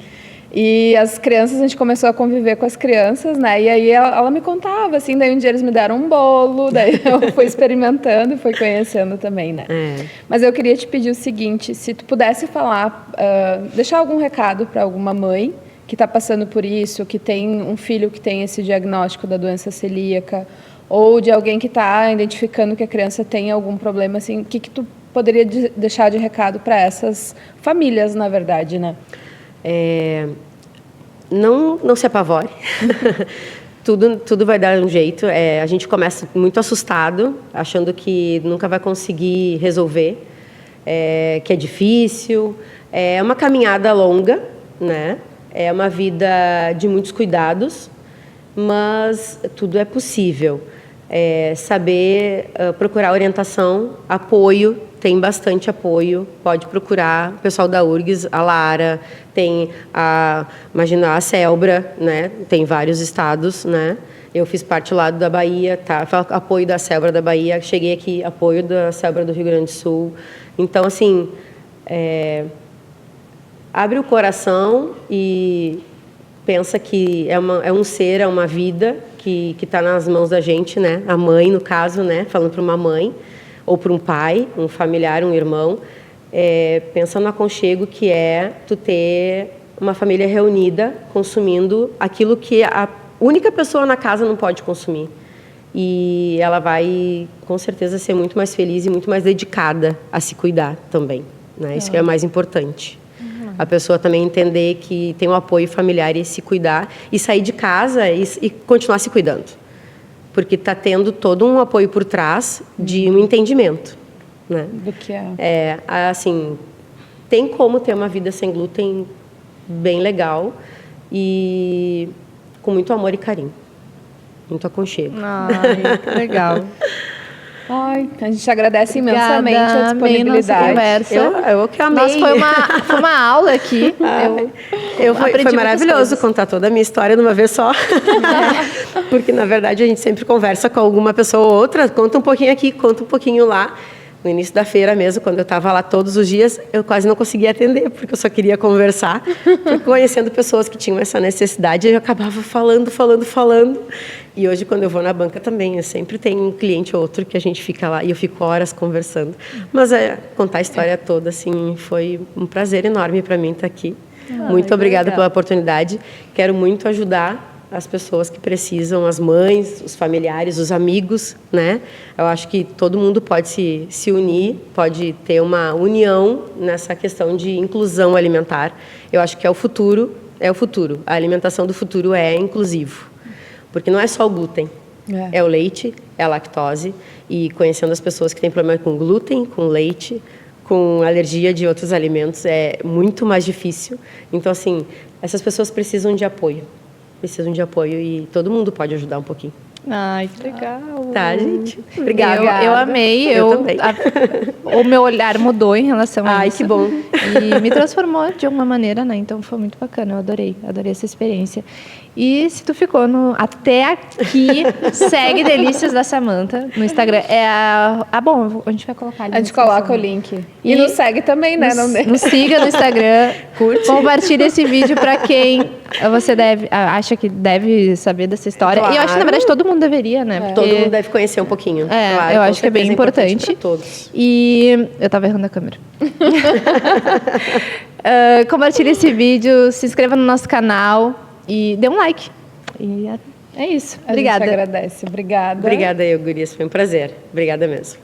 [SPEAKER 2] E as crianças, a gente começou a conviver com as crianças, né? E aí ela me contava, assim, daí um dia eles me deram um bolo, daí eu fui experimentando e fui conhecendo também, né? Mas eu queria te pedir o seguinte, se tu pudesse falar, deixar algum recado para alguma mãe que está passando por isso, que tem um filho que tem esse diagnóstico da doença celíaca, ou de alguém que está identificando que a criança tem algum problema, assim, o que tu poderia deixar de recado para essas famílias, na verdade, né?
[SPEAKER 3] Não se apavore. Tudo vai dar um jeito. A gente começa muito assustado, achando que nunca vai conseguir resolver, que é difícil. É uma caminhada longa, né? É uma vida de muitos cuidados, mas tudo é possível. Saber procurar orientação, apoio, tem bastante apoio, pode procurar o pessoal da URGS, a Lara, tem a Celbra, né? Tem vários estados, né? Eu fiz parte lá da Bahia, tá? Apoio da Celbra da Bahia, cheguei aqui, apoio da Celbra do Rio Grande do Sul. Então, assim, abre o coração e pensa que é um ser, é uma vida que está nas mãos da gente, né? A mãe, no caso, né? Falando para uma mãe ou para um pai, um familiar, um irmão. Pensa no aconchego que é tu ter uma família reunida consumindo aquilo que a única pessoa na casa não pode consumir. E ela vai, com certeza, ser muito mais feliz e muito mais dedicada a se cuidar também, né? Isso que é o mais importante. A pessoa também entender que tem um apoio familiar e se cuidar e sair de casa e continuar se cuidando. Porque está tendo todo um apoio por trás de um entendimento, né?
[SPEAKER 2] Do que é.
[SPEAKER 3] Assim, tem como ter uma vida sem glúten bem legal e com muito amor e carinho. Muito aconchego.
[SPEAKER 1] Ai, que legal.
[SPEAKER 2] Ai, a gente agradece imensamente a disponibilidade.
[SPEAKER 1] Conversa.
[SPEAKER 3] Eu que amei.
[SPEAKER 1] Nossa, foi uma aula aqui.
[SPEAKER 3] Foi maravilhoso contar toda a minha história de uma vez só. Porque, na verdade, a gente sempre conversa com alguma pessoa ou outra, conta um pouquinho aqui, conta um pouquinho lá. No início da feira mesmo, quando eu estava lá todos os dias, eu quase não conseguia atender, porque eu só queria conversar. Porque conhecendo pessoas que tinham essa necessidade, eu acabava falando. E hoje, quando eu vou na banca também, eu sempre tenho um cliente ou outro que a gente fica lá e eu fico horas conversando. Mas contar a história toda, assim, foi um prazer enorme para mim estar aqui. Muito obrigada pela oportunidade. Quero muito ajudar as pessoas que precisam, as mães, os familiares, os amigos, né? Eu acho que todo mundo pode se unir, pode ter uma união nessa questão de inclusão alimentar. Eu acho que é o futuro. A alimentação do futuro é inclusivo. Porque não é só o glúten, é o leite, é a lactose. E conhecendo as pessoas que têm problema com glúten, com leite, com alergia de outros alimentos, é muito mais difícil. Então, assim, essas pessoas precisam de apoio. E todo mundo pode ajudar um pouquinho.
[SPEAKER 1] Ai, que legal.
[SPEAKER 3] Tá, gente? Obrigada.
[SPEAKER 1] Eu amei.
[SPEAKER 3] Eu também.
[SPEAKER 1] O meu olhar mudou em relação a isso.
[SPEAKER 3] Ai, que bom.
[SPEAKER 1] E me transformou de alguma maneira, né? Então foi muito bacana. Eu adorei essa experiência. E se tu ficou até aqui, segue Delícias da Samantha no Instagram. Bom, a gente vai colocar ali.
[SPEAKER 2] A gente coloca o link. E nos segue também, né?
[SPEAKER 1] Nos siga no Instagram. Curte. Compartilha esse vídeo para quem você acha que deve saber dessa história. Claro. E eu acho que, na verdade, todo mundo deveria, né? Porque...
[SPEAKER 3] Todo mundo deve conhecer um pouquinho.
[SPEAKER 1] Claro, eu acho que é bem importante.
[SPEAKER 3] Para todos.
[SPEAKER 1] E eu tava errando a câmera. Compartilhe esse vídeo, se inscreva no nosso canal e dê um like. E é isso. Obrigada.
[SPEAKER 2] A gente agradece. Obrigada.
[SPEAKER 3] Obrigada, Gurias. Foi um prazer. Obrigada mesmo.